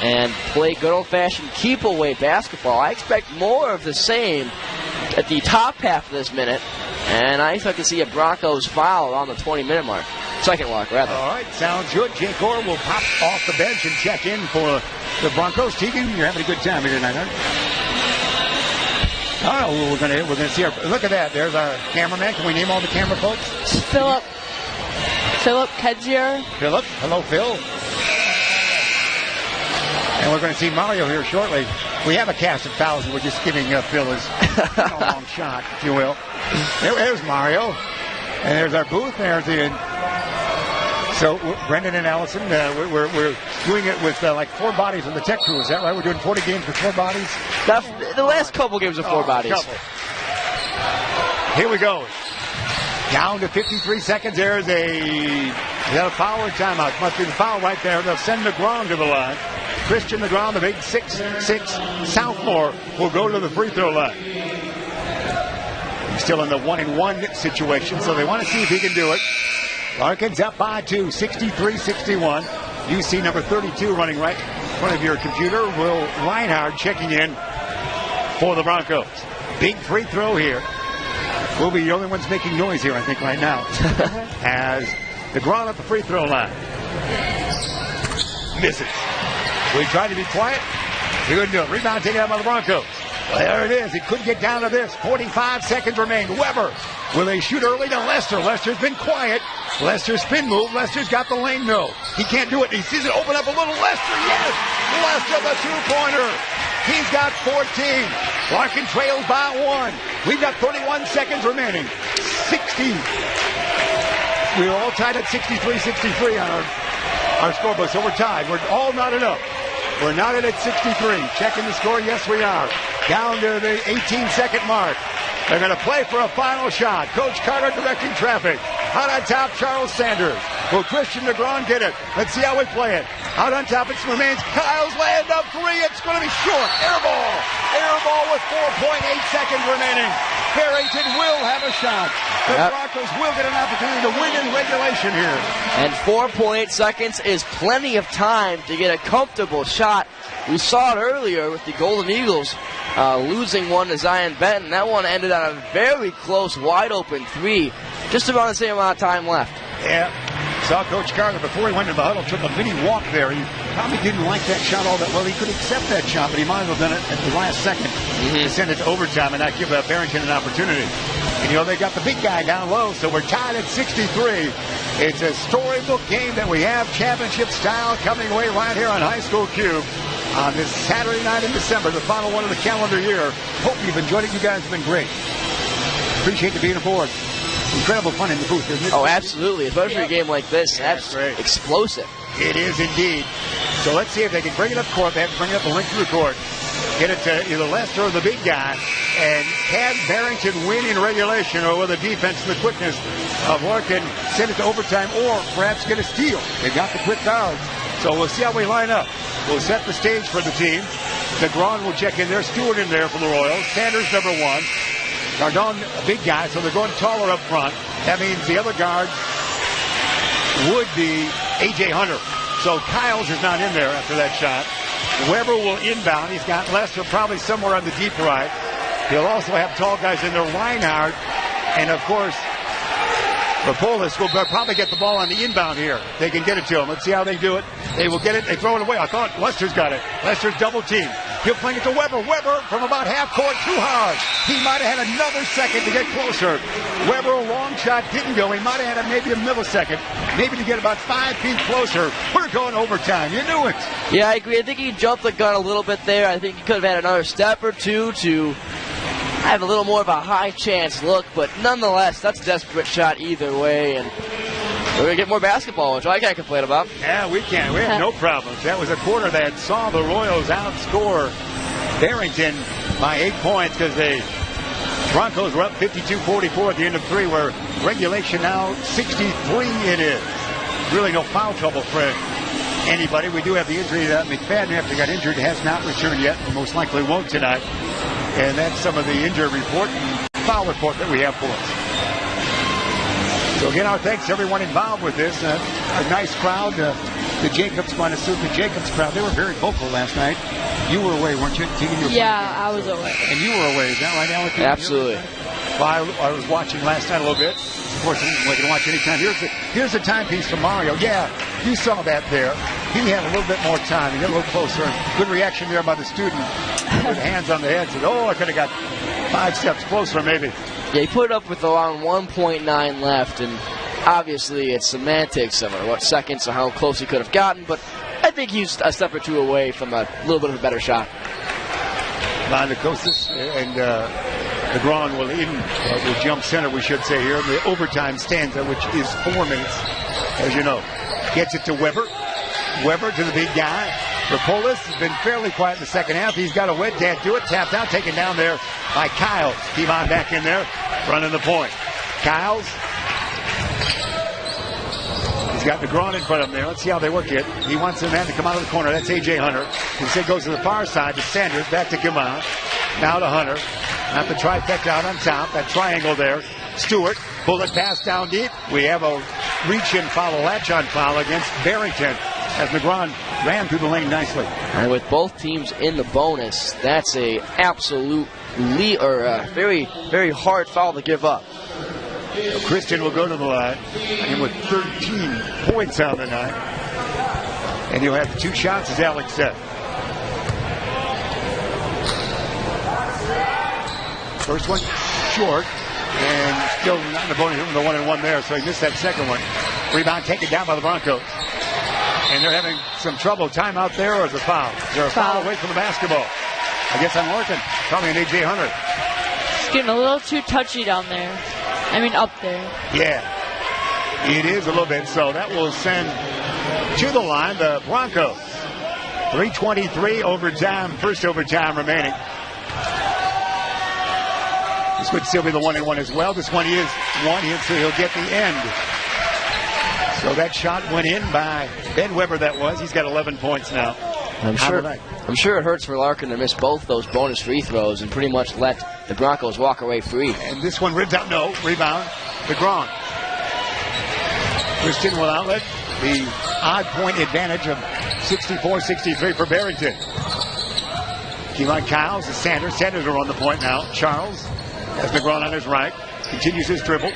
and play good old-fashioned keep-away basketball. I expect more of the same at the top half of this minute, and I expect to see a Broncos foul around the 20-minute mark. Second walk, rather. All right, sounds good. Jake Orr will pop off the bench and check in for the Broncos. Tegan, you're having a good time here tonight, aren't you? All right, we're gonna see our. Look at that. There's our cameraman. Can we name all the camera folks? Philip Kedzier. Philip. Hello, Phil. And we're going to see Mario here shortly. We have a cast of fouls. We're just giving Phil his long shot, if you will. There's Mario. And there's our booth. There's the. So Brendan and Allison, we're doing it with like 4 bodies on the tech crew. Is that right? We're doing 40 games with 4 bodies? The last couple games of 4 bodies. Here we go. Down to 53 seconds. There's a foul or timeout. Must be the foul right there. They'll send DeGrom to the line. Christian DeGrom, the big 6'6" sophomore, will go to the free throw line. He's still in the 1-and-1 situation, so they want to see if he can do it. Larkin's up by 2, 63-61. You see number 32 running right in front of your computer. Will Reinhard checking in for the Broncos. Big free throw here. We'll be the only ones making noise here, I think, right now. As DeGrom at the free throw line. Misses. We tried to be quiet. He couldn't do it. Rebound taken out by the Broncos. Well, there it is. He couldn't get down to this. 45 seconds remain. Weber. Will they shoot early to Lester? Lester's been quiet. Lester spin move. Lester's got the lane. No. He can't do it. He sees it open up a little. Lester, yes! Lester, the two-pointer. He's got 14. Larkin trails by 1. We've got 31 seconds remaining. 60. We're all tied at 63-63 on our scorebook, so we're tied. We're all knotted up. We're knotted at 63. Checking the score. Yes, we are. Down to the 18-second mark. They're going to play for a final shot. Coach Carter directing traffic. Out on top, Charles Sanders. Will Christian DeGrom get it? Let's see how we play it. Out on top, it remains Kyle's land up 3. It's going to be short. Air ball. Air ball with 4.8 seconds remaining. Barrington will have a shot. The Broncos will get an opportunity to win in regulation here. And 4.8 seconds is plenty of time to get a comfortable shot. We saw it earlier with the Golden Eagles losing one to Zion Benton. That one ended on a very close, wide-open 3. Just about the same amount of time left. Yeah. Saw Coach Carter before he went into the huddle, took a mini walk there. He probably didn't like that shot all that well. He could accept that shot, but he might have done it at the last second to send it to overtime and not give Barrington an opportunity. And, you know, they got the big guy down low, so we're tied at 63. It's a storybook game that we have, championship style, coming away right here on High School Cube on this Saturday night in December, the final one of the calendar year. Hope you've enjoyed it. You guys have been great. Appreciate you being aboard. Incredible fun in the booth, isn't it? Oh, absolutely. Especially a game like this. That's great. Explosive. It is indeed. So let's see if they can bring it up court. They have to bring it up the length of the court. get it to either Lester or the big guy. And can Barrington win in regulation, or will the defense and the quickness of Larkin send it to overtime, or perhaps get a steal? They got the quick guards. So we'll see how we line up. We'll set the stage for the team. Gardon will check in there. Stewart in there for the Royals. Sanders number 1. Gardon, a big guy, so they're going taller up front. That means the other guard would be A.J. Hunter. So Kyles is not in there after that shot. Weber will inbound. He's got Lester probably somewhere on the deep right. He'll also have tall guys in there, Reinhardt. And, of course, Rapolis will probably get the ball on the inbound here. They can get it to him. Let's see how they do it. They will get it. They throw it away. I thought Lester's got it. Lester's double team. He'll fling it to Weber. Weber from about half court, too hard. He might have had another second to get closer. Weber, a long shot, didn't go. He might have had maybe a millisecond, maybe to get about 5 feet closer. We're going overtime. You knew it. Yeah, I agree. I think he jumped the gun a little bit there. I think he could have had another step or two to have a little more of a high chance look, but nonetheless, that's a desperate shot either way, and we're going to get more basketball, which I can't complain about. Yeah, we can. We have no problems. That was a quarter that saw the Royals outscore Barrington by 8 points because the Broncos were up 52-44 at the end of 3, where regulation now 63 it is. Really no foul trouble for anybody. We do have the injury that McFadden, after he got injured, has not returned yet, and most likely won't tonight. And that's some of the injury report and foul report that we have for us. So again, our thanks to everyone involved with this. A nice crowd. The Jacobs, Montezuma Jacobs crowd, they were very vocal last night. You were away, weren't you? Yeah, I was away. And you were away, is that right, Alec? Absolutely. Well, I was watching last night a little bit. Of course, we can watch anytime. Here's the timepiece from Mario. Yeah, you saw that there. He had a little bit more time. He got a little closer. Good reaction there by the student with hands on the head. Said, oh, I could have got 5 steps closer maybe. Yeah, he put it up with around 1.9 left, and obviously it's semantics of what seconds or how close he could have gotten, but I think he's a step or two away from a little bit of a better shot. Montecosis and Gardon will in the jump center, we should say here, the overtime stanza, which is 4 minutes, as you know. Gets it to Weber. Weber to the big guy. Rapolis has been fairly quiet in the second half. He's got a wet, can't do it. Tapped out, taken down there by Kyles. Keep on back in there, running the point. Kyles. He's got the Gardon in front of him there. Let's see how they work it. He wants the man to come out of the corner. That's A.J. Hunter. Instead goes to the far side to Sanders. Back to Gimon. Now to Hunter. Not the trifecta out on top. That triangle there. Stewart. Bullet pass down deep. We have a reach-in foul, a latch-on foul against Barrington as Gardon ran through the lane nicely. And with both teams in the bonus, that's a absolute very, very hard foul to give up. So Christian will go to the line, and with 13 points on the night. And he'll have 2 shots, as Alex said. First one short, and still not in the bonus, the 1-and-1 there, so he missed that second one. Rebound taken down by the Broncos. And they're having some trouble. Timeout there, or is it a foul? Is there a foul away from the basketball? I guess on Larkin. Probably an A.J. Hunter. It's getting a little too touchy down there. I mean, up there. Yeah, it is a little bit. So that will send to the line the Broncos. 3:23 overtime, first overtime remaining. This would still be the 1-and-1 as well. This one is one, so he'll get the end. So that shot went in by Ben Weber, that was. He's got 11 points now. I'm sure it hurts for Larkin to miss both those bonus free throws and pretty much let the Broncos walk away free. And this one ribs out. No, rebound. The Gardon. Christian will outlet. The odd point advantage of 64-63 for Barrington. Keelan Kyles, Sanders. Sanders are on the point now. Charles has Gardon on his right. Continues his dribble.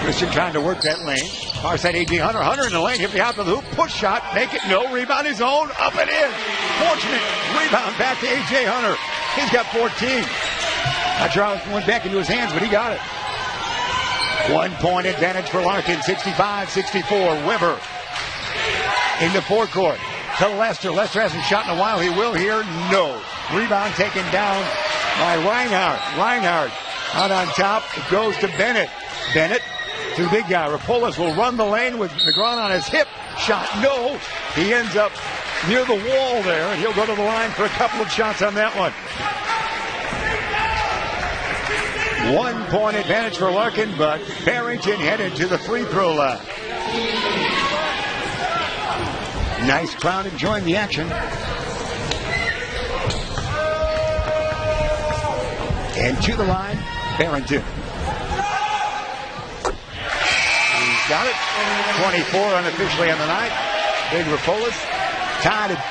Christian trying to work that lane. Far side A.J. Hunter. Hunter in the lane. Hit the out of the hoop. Push shot. Make it. No. Rebound his own. Up and in. Fortunate. Rebound back to A.J. Hunter. He's got 14. Not sure how it went back into his hands, but he got it. 1 point advantage for Larkin. 65-64. Weber in the forecourt. To Lester. Lester hasn't shot in a while. He will here. No. Rebound taken down by Reinhardt. Reinhardt out on top. It goes to Bennett. Bennett to the big guy. Rapolas will run the lane with Gardon on his hip. Shot, no. He ends up near the wall there, and he'll go to the line for a couple of shots on that one. 1 point advantage for Larkin, but Barrington headed to the free throw line. Nice crowd enjoying the action. And to the line, Barrington. He's got it. 24 unofficially on the night. Big Rapolas. Tied at,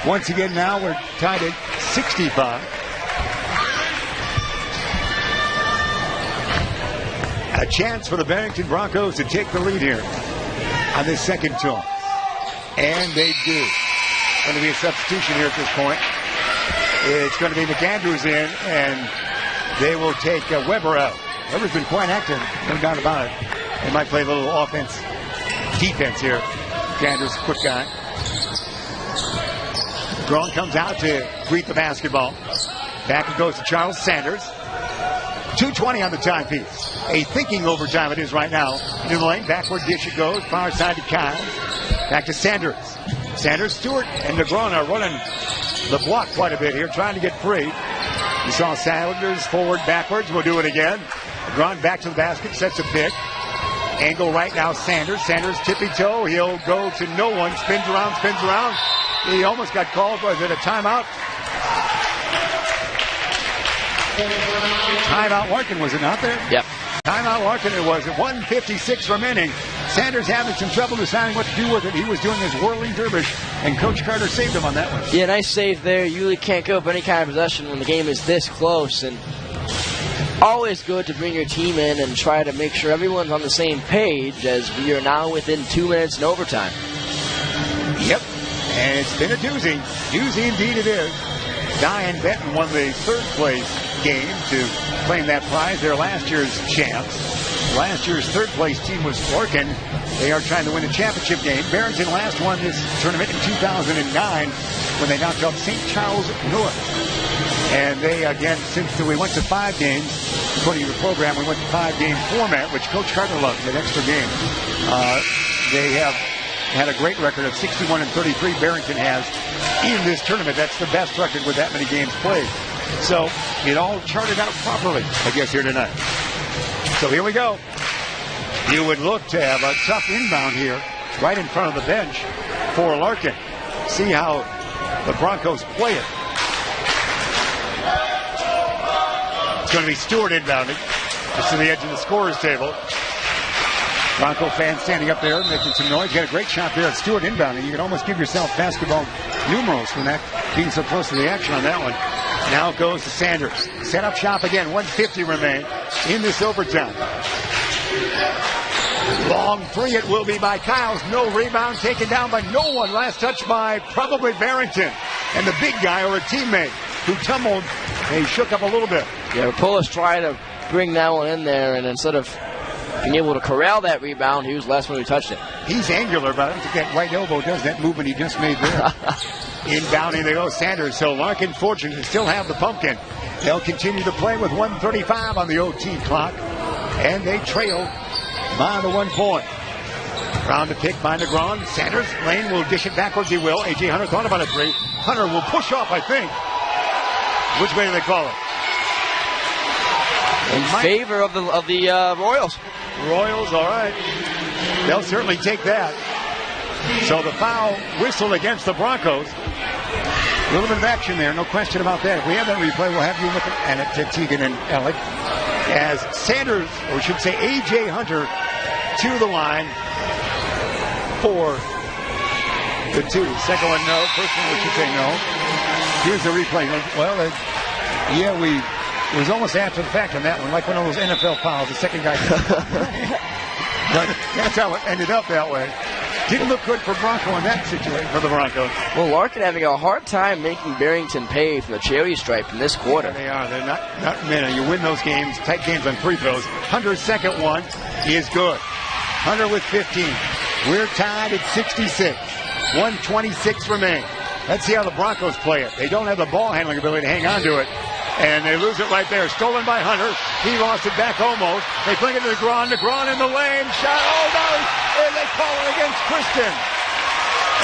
once again now, we're tied at 65. A chance for the Barrington Broncos to take the lead here on this second tour. And they do. Going to be a substitution here at this point. It's going to be McAndrews in, and they will take Weber out. Weber's been quite active, no doubt about it. They might play a little offense, defense here. McAndrews, quick guy. Gardon comes out to greet the basketball. Back it goes to Charles Sanders. 2:20 on the timepiece. A thinking overtime it is right now. Into the lane, backward dish it goes. Far side to Kyle. Back to Sanders. Sanders, Stewart, and Gardon are running the block quite a bit here, trying to get free. You saw Sanders forward, backwards. We'll do it again. Gardon back to the basket, sets a pick. Angle right now, Sanders. Sanders tippy toe. He'll go to no one. Spins around, spins around. He almost got called. Was it a timeout? Timeout Larkin, was it not there? Yep. Timeout Larkin it was. At 1:56 remaining. Sanders having some trouble deciding what to do with it. He was doing his whirling dervish, and Coach Carter saved him on that one. Yeah, nice save there. You really can't go for any kind of possession when the game is this close. And always good to bring your team in and try to make sure everyone's on the same page, as we are now within 2 minutes in overtime. Yep. And it's been a doozy. Doozy indeed it is. Diane Benton won the third place game to claim that prize. They're last year's champs. Last year's third place team was Larkin. They are trying to win a championship game. Barrington last won this tournament in 2009 when they knocked off St. Charles North. And they, again, since we went to 5 games, according to the program, we went to 5-game format, which Coach Carter loves, that extra game. They have had a great record of 61-33. Barrington has in this tournament. That's the best record with that many games played. So it all charted out properly, I guess, here tonight. So here we go. You would look to have a tough inbound here right in front of the bench for Larkin. See how the Broncos play it. It's going to be Stewart inbounding just to the edge of the scorer's table. Bronco fans standing up there making some noise. Got a great shot there at Stewart inbounding. You can almost give yourself basketball numerals from that, being so close to the action on that one. Now it goes to Sanders. Set up shop again. 1:50 remain in this overtime. Long three it will be by Kyles. No rebound, taken down by no one. Last touch by probably Barrington. And the big guy, or a teammate, who tumbled. He shook up a little bit. Yeah, Rapolas tried to bring that one in there, and instead of being able to corral that rebound, he was the last one who touched it. He's angular, but I don't think that right elbow does that movement he just made there. Inbounding they go Sanders. So Larkin fortunate to still have the pumpkin. They'll continue to play with 1:35 on the OT clock. And they trail by the 1 point. Round to pick by Gardon. Sanders. Lane will dish it backwards. He will. A.J. Hunter thought about a three. Hunter will push off, I think. Which way do they call it? In favor of the Royals. Royals, all right. They'll certainly take that. So the foul whistle against the Broncos. A little bit of action there, no question about that. If we have that replay, we'll have you looking at it, Tegan and Alec. As Sanders, or should say A.J. Hunter, to the line for the 2. Second one, no. First one, we should say no. Here's the replay. Well, it was almost after the fact on that one, like one of those NFL fouls. The second guy. But that's how it ended up that way. Didn't look good for Bronco in that situation, for the Broncos. Well, Larkin having a hard time making Barrington pay for the cherry stripe in this quarter. Yeah, they are. They're not many. You win those games, tight games on free throws. Hunter's second one is good. Hunter with 15. We're tied at 66. 1:26 remain. Let's see how the Broncos play it. They don't have the ball handling ability to hang on to it. And they lose it right there. Stolen by Hunter. He lost it back almost. They fling it to DeGron. DeGron in the lane. Shot. Oh, no. And they call it against Kristen.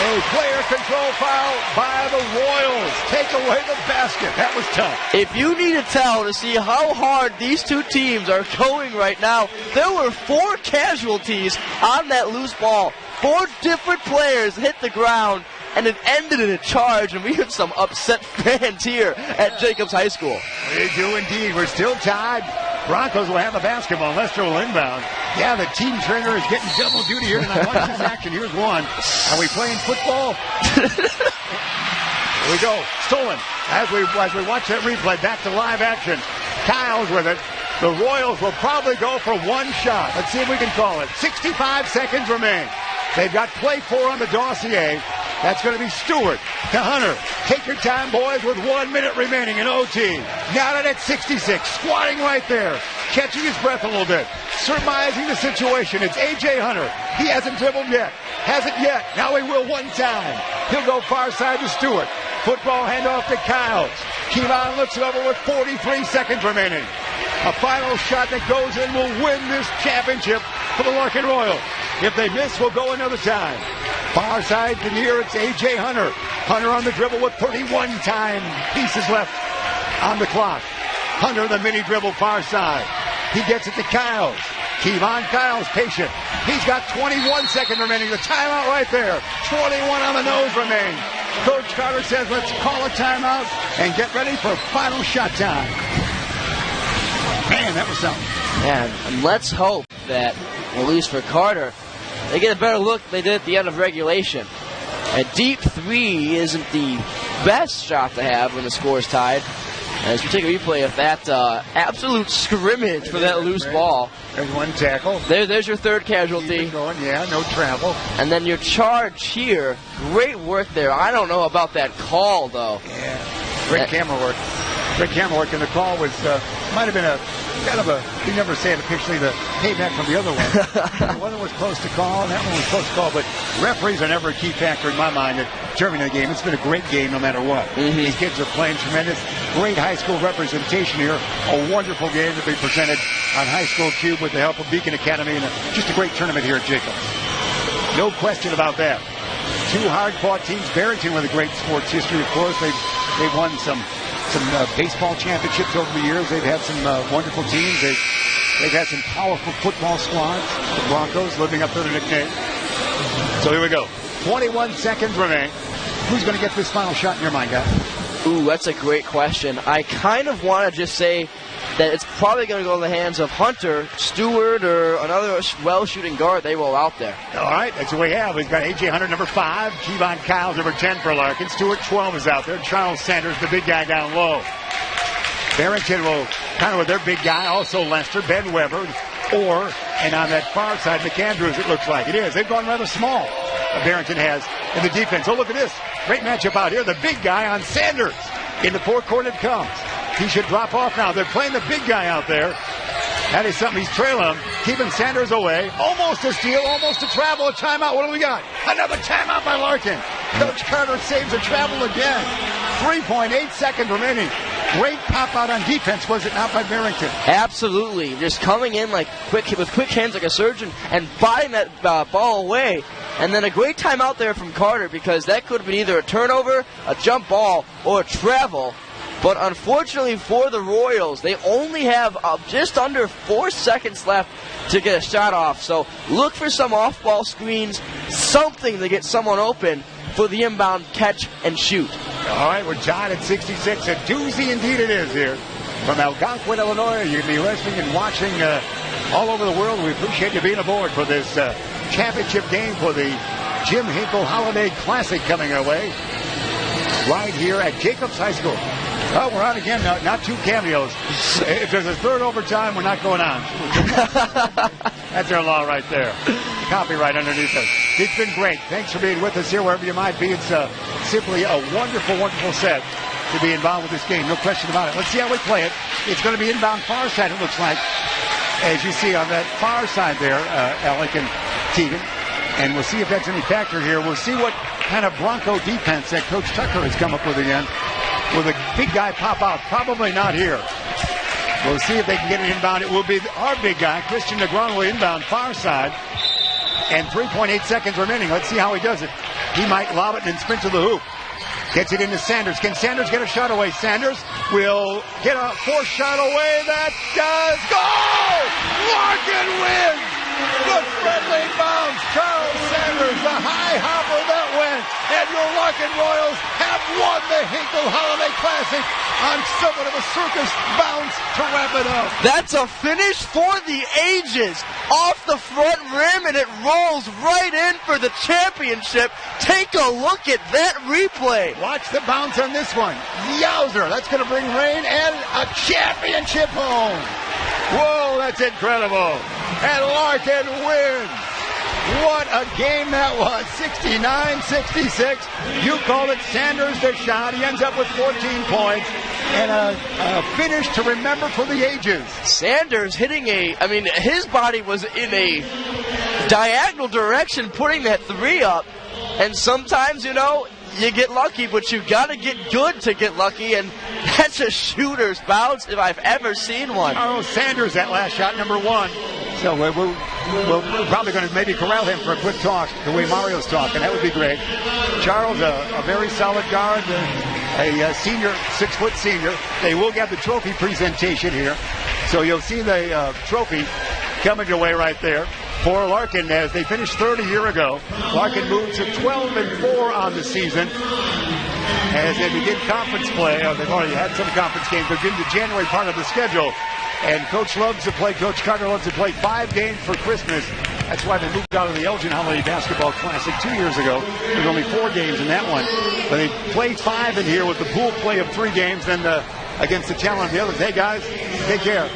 A player control foul by the Royals. Take away the basket. That was tough. If you need to tell to see how hard these two teams are going right now, there were 4 casualties on that loose ball. 4 different players hit the ground, and it ended in a charge, and we had some upset fans here at Jacobs High School. We do indeed. We're still tied. Broncos will have the basketball. Lester will inbound. Yeah, the team trainer is getting double duty here tonight. Watch this action. Here's one. Are we playing football? Here we go. Stolen. As we watch that replay, back to live action. Kyle's with it. The Royals will probably go for one shot. Let's see if we can call it. 65 seconds remain. They've got play 4 on the dossier. That's going to be Stewart to Hunter. Take your time, boys, with 1 minute remaining in OT. Got it at 66. Squatting right there. Catching his breath a little bit. Surmising the situation. It's A.J. Hunter. He hasn't dribbled yet. Hasn't yet. Now he will one time. He'll go far side to Stewart. Football handoff to Kyles. Keelan looks it over with 43 seconds remaining. A final shot that goes in will win this championship for the Larkin Royals. If they miss, we'll go another time. Far side to near, it's A.J. Hunter. Hunter on the dribble with 31 time pieces left on the clock. Hunter, the mini dribble far side. He gets it to Kyles. Kevon Kyles, patient. He's got 21 seconds remaining. The timeout right there. 21 on the nose remain. Coach Carter says, let's call a timeout and get ready for final shot time. Man, that was something. And let's hope that, at least for Carter, they get a better look than they did at the end of regulation. A deep 3 isn't the best shot to have when the score is tied. As we take a replay of that absolute scrimmage for that loose ball. There's one tackle. There's your 3rd casualty. Keep it going, yeah, no travel. And then your charge here. Great work there. I don't know about that call, though. Yeah, great camera work. Great camera work, and the call was, might have been a kind of a, you never say it officially, the payback from the other one. One was close to call, and that one was close to call, but referees are never a key factor in my mind in determining the game. It's been a great game no matter what. These kids are playing tremendous. Great high school representation here. A wonderful game to be presented on High School Cube with the help of Beacon Academy, and just a great tournament here at Jacobs. No question about that. 2 hard-fought teams. Barrington with a great sports history, of course. They've won some baseball championships over the years. They've had some wonderful teams. They've had some powerful football squads. The Broncos living up to their nickname. So here we go. 21 seconds remain. Who's going to get this final shot in your mind, guys? Ooh, that's a great question. I kind of want to just say that it's probably going to go in the hands of Hunter, Stewart, or another well-shooting guard they roll out there. All right, that's what we have. We've got A.J. Hunter, number 5. Kevon Kyles, number 10 for Larkin. Stewart, 12 is out there. Charles Sanders, the big guy down low. Barrington will kind of with their big guy, also Lester, Ben Weber, and on that far side, McAndrews, it looks like. It is. They've gone rather small, Barrington has, in the defense. Oh, look at this. Great matchup out here. The big guy on Sanders. In the forecourt it comes. He should drop off now. They're playing the big guy out there. That is something. He's trailing him, keeping Sanders away. Almost a steal, almost a travel, a timeout. What do we got? Another timeout by Larkin. Coach Carter saves a travel again. 3.8 seconds remaining. Great pop out on defense, was it not, by Barrington? Absolutely. Just coming in with quick hands like a surgeon and biting that ball away. And then a great timeout there from Carter, because that could have been either a turnover, a jump ball, or a travel. But unfortunately for the Royals, they only have just under 4 seconds left to get a shot off. So look for some off-ball screens, something to get someone open for the inbound catch and shoot. All right, we're tied at 66. A doozy indeed it is here. From Algonquin, Illinois, you can be listening and watching all over the world. We appreciate you being aboard for this championship game for the Jim Hinkle Holiday Classic coming our way right here at Jacobs High School. Oh, we're on again. No, not 2 cameos. If there's a 3rd overtime, we're not going on. That's our law right there. Copyright underneath us. It's been great. Thanks for being with us here, wherever you might be. It's simply a wonderful, wonderful set to be involved with this game. No question about it. Let's see how we play it. It's going to be inbound far side, it looks like. As you see on that far side there, Alec and Tegan. And we'll see if that's any factor here. We'll see what kind of Bronco defense that Coach Tucker has come up with again. Will the big guy pop out? Probably not here. We'll see if they can get it inbound. It will be our big guy, Christian Negron, will inbound far side. And 3.8 seconds remaining. Let's see how he does it. He might lob it and sprint to the hoop. Gets it into Sanders. Can Sanders get a shot away? Sanders will get a fourth shot away. That does go! Larkin wins! The friendly bounce. Charles Sanders, the high hopper that went. And your Larkin Royals have won the Hinkle Holiday Classic on somewhat of a circus bounce to wrap it up. That's a finish for the ages. Off the front rim, and it rolls right in for the championship. Take a look at that replay. Watch the bounce on this one. Yowzer. That's going to bring rain and a championship home. Whoa, that's incredible. And Larkin wins. What a game that was. 69-66. You call it. Sanders the shot. He ends up with 14 points. And a finish to remember for the ages. Sanders hitting his body was in a diagonal direction putting that three up. And sometimes, you get lucky, but you got to get good to get lucky. And that's a shooter's bounce if I've ever seen one. Charles Sanders, that last shot, number one. So we're probably going to maybe corral him for a quick talk, the way Mario's talking. That would be great. Charles, a very solid guard, a senior, 6-foot senior. They will get the trophy presentation here. So you'll see the trophy coming your way right there. For Larkin, as they finished third a year ago, Larkin moved to 12-4 on the season. As they begin conference play, they've already had some conference games. They're getting the January part of the schedule. And Coach Carter loves to play 5 games for Christmas. That's why they moved out of the Elgin Holiday Basketball Classic 2 years ago. There's only 4 games in that one. But they played 5 in here with the pool play of 3 games, then against the talent of the others. Hey, guys, take care.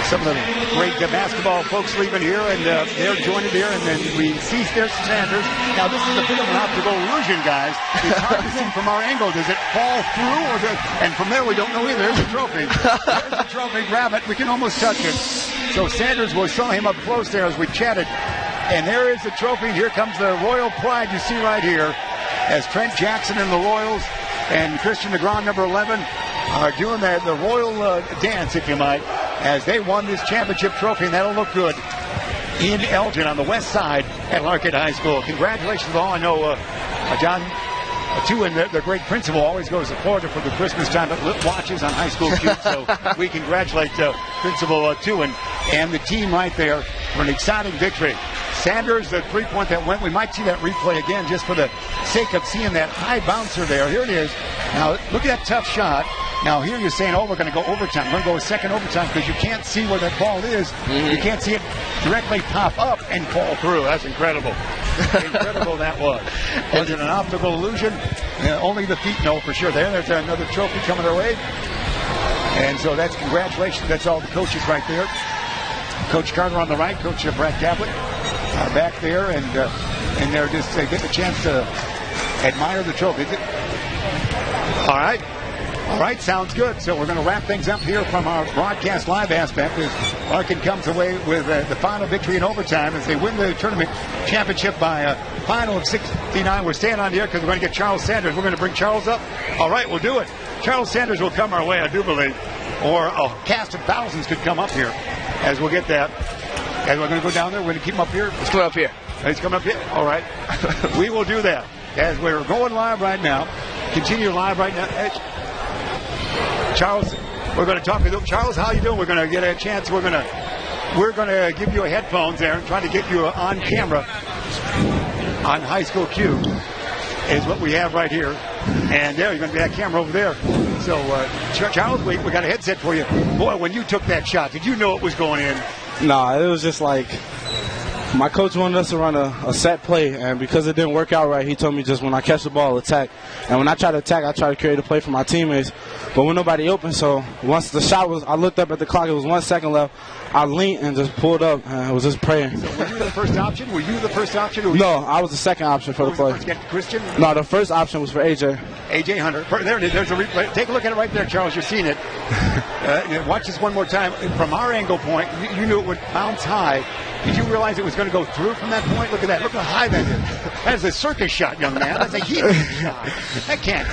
Some of the great basketball folks leaving here, and they're joining here, and then we see their Sanders. Now, this is a bit of an optical illusion, guys. It's hard to see from our angle. Does it fall through? And from there, we don't know either. There's the trophy. There's the trophy. Grab it. We can almost touch it. So Sanders, we saw him up close there as we chatted. And there is the trophy. Here comes the Royal pride you see right here as Trent Jackson and the Royals and Christian Negron, number 11, are doing the Royal dance, if you might, as they won this championship trophy, and that'll look good in Elgin on the west side at Larkin High School. Congratulations to all. I know John Tewin, their great principal, always goes to Florida for the Christmas time, but watches on High School Cube, so we congratulate Principal Tewin and the team right there for an exciting victory. Sanders, the three-point that went, we might see that replay again just for the sake of seeing that high bouncer there. Here it is. Now, look at that tough shot. Now, here you're saying, we're going to go overtime. We're going to go a second overtime because you can't see where that ball is. Mm-hmm. You can't see it directly pop up and fall through. That's incredible. Incredible that was. Was it an optical illusion? Only the feet know for sure. There's another trophy coming our way. And so that's congratulations. That's all the coaches right there. Coach Carter on the right, Coach Brad Gablett back there, and they're just getting a chance to admire the trophy. All right, sounds good. So we're going to wrap things up here from our broadcast live aspect as Larkin comes away with the final victory in overtime as they win the tournament championship by a final of 69. We're staying on the air because we're going to get Charles Sanders. We're going to bring Charles up. All right, we'll do it. Charles Sanders will come our way, I do believe. Or a cast of thousands could come up here as we'll get that. And we're going to go down there. We're going to keep him up here. Let's go up here. He's coming up here. All right. We will do that as we're going live right now. Continue live right now. Hey, Charles, we're going to talk with you. Charles, how you doing? We're going to get a chance. We're going to give you a headphones there and try to get you on camera on High School Cube is what we have right here. And there, you're going to be that camera over there. So, Charles, we got a headset for you. Boy, when you took that shot, did you know it was going in? Nah, it was just like my coach wanted us to run a set play, and because it didn't work out right, he told me just when I catch the ball, attack. And when I try to attack, I try to create a play for my teammates. But when nobody open, so once the shot was, I looked up at the clock, it was 1 second left. I leaned and just pulled up, and I was just praying. So were you the first option? Were you the first option? Or no, I was the second option for the play. The first, Christian? No, the first option was for AJ. AJ Hunter. There it is. There's a replay. Take a look at it right there, Charles. You're seeing it. Watch this one more time. From our angle point, you knew it would bounce high. Did you realize it was going to go through from that point? Look at that. Look how high that is. That is a circus shot, young man. That's a heat shot.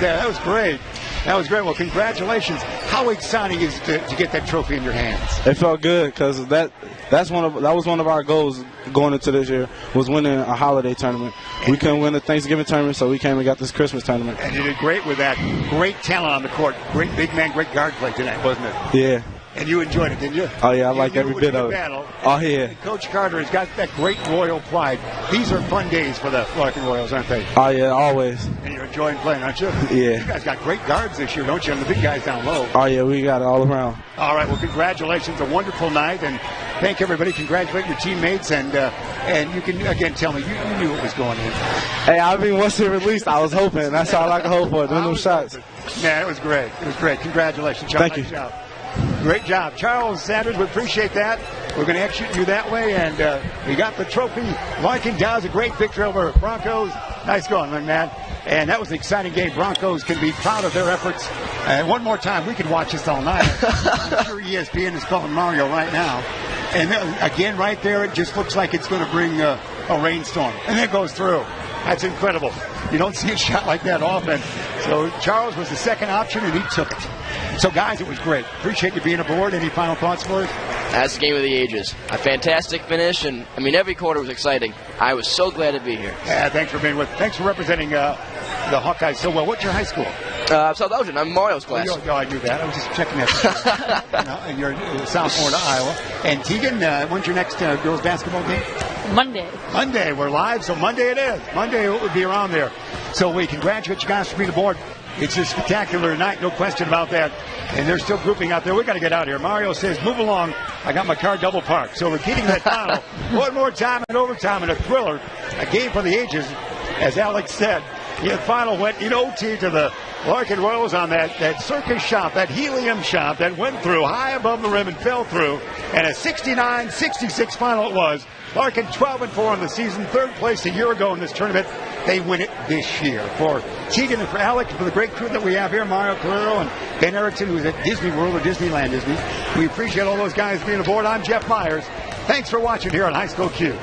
That was great. That was great. Well, congratulations. How exciting is it to get that trophy in your hands? It felt good because that was one of our goals going into this year, was winning a holiday tournament. We couldn't win the Thanksgiving tournament, so we came and got this Christmas tournament. And you did great with that. Great talent on the court. Great big man, great guard play tonight, wasn't it? Yeah. And you enjoyed it, didn't you? Oh, yeah, I liked every bit of it. Battle. Oh, yeah. And Coach Carter has got that great Royal pride. These are fun days for the Larkin Royals, aren't they? Oh, yeah, always. And you're enjoying playing, aren't you? Yeah. You guys got great guards this year, don't you? And the big guys down low. Oh, yeah, we got it all around. All right, well, congratulations. A wonderful night. And thank everybody. Congratulate your teammates. And you can, again, tell me, you knew what was going in. Hey, I mean, once it released, I was hoping. That's all I could hope for, doing those shots. Man, it was great. It was great. Congratulations, Charles. Thank you. Job. Great job. Charles Sanders, we appreciate that. We're going to execute you that way, and we got the trophy. Larkin does a great victory over Broncos. Nice going, man. And that was an exciting game. Broncos can be proud of their efforts. One more time, we could watch this all night. I'm sure ESPN is calling Mario right now. And again, right there, it just looks like it's going to bring a rainstorm. And it goes through. That's incredible. You don't see a shot like that often. So Charles was the second option, and he took it. So, guys, it was great. Appreciate you being aboard. Any final thoughts for us? That's the game of the ages. A fantastic finish, and, I mean, every quarter was exciting. I was so glad to be here. Yeah, thanks for being with us. Thanks for representing the Hawkeyes so well. What's your high school? South Elgin. I'm in Mario's class. Oh, I knew that. I was just checking that. And you're South Florida, Iowa. And Tegan, when's your next girls basketball game? Monday. Monday. We're live, so Monday it is. Monday it would be around there. So we congratulate you guys for being aboard. It's a spectacular night, no question about that. And they're still grouping out there. We got to get out of here. Mario says, move along. I got my car double parked. So repeating that final one more time in overtime in a thriller, a game for the ages, as Alex said. The final went in OT to the Larkin Royals on that circus shot, that helium shot that went through high above the rim and fell through. And a 69-66 final it was. Larkin 12-4 on the season, third place a year ago in this tournament. They win it this year. For Tegan and for Alex, for the great crew that we have here, Mario Carrero and Ben Erickson, who's at Disney World or Disneyland Disney. We appreciate all those guys being aboard. I'm Jeff Myers. Thanks for watching here on High School Q.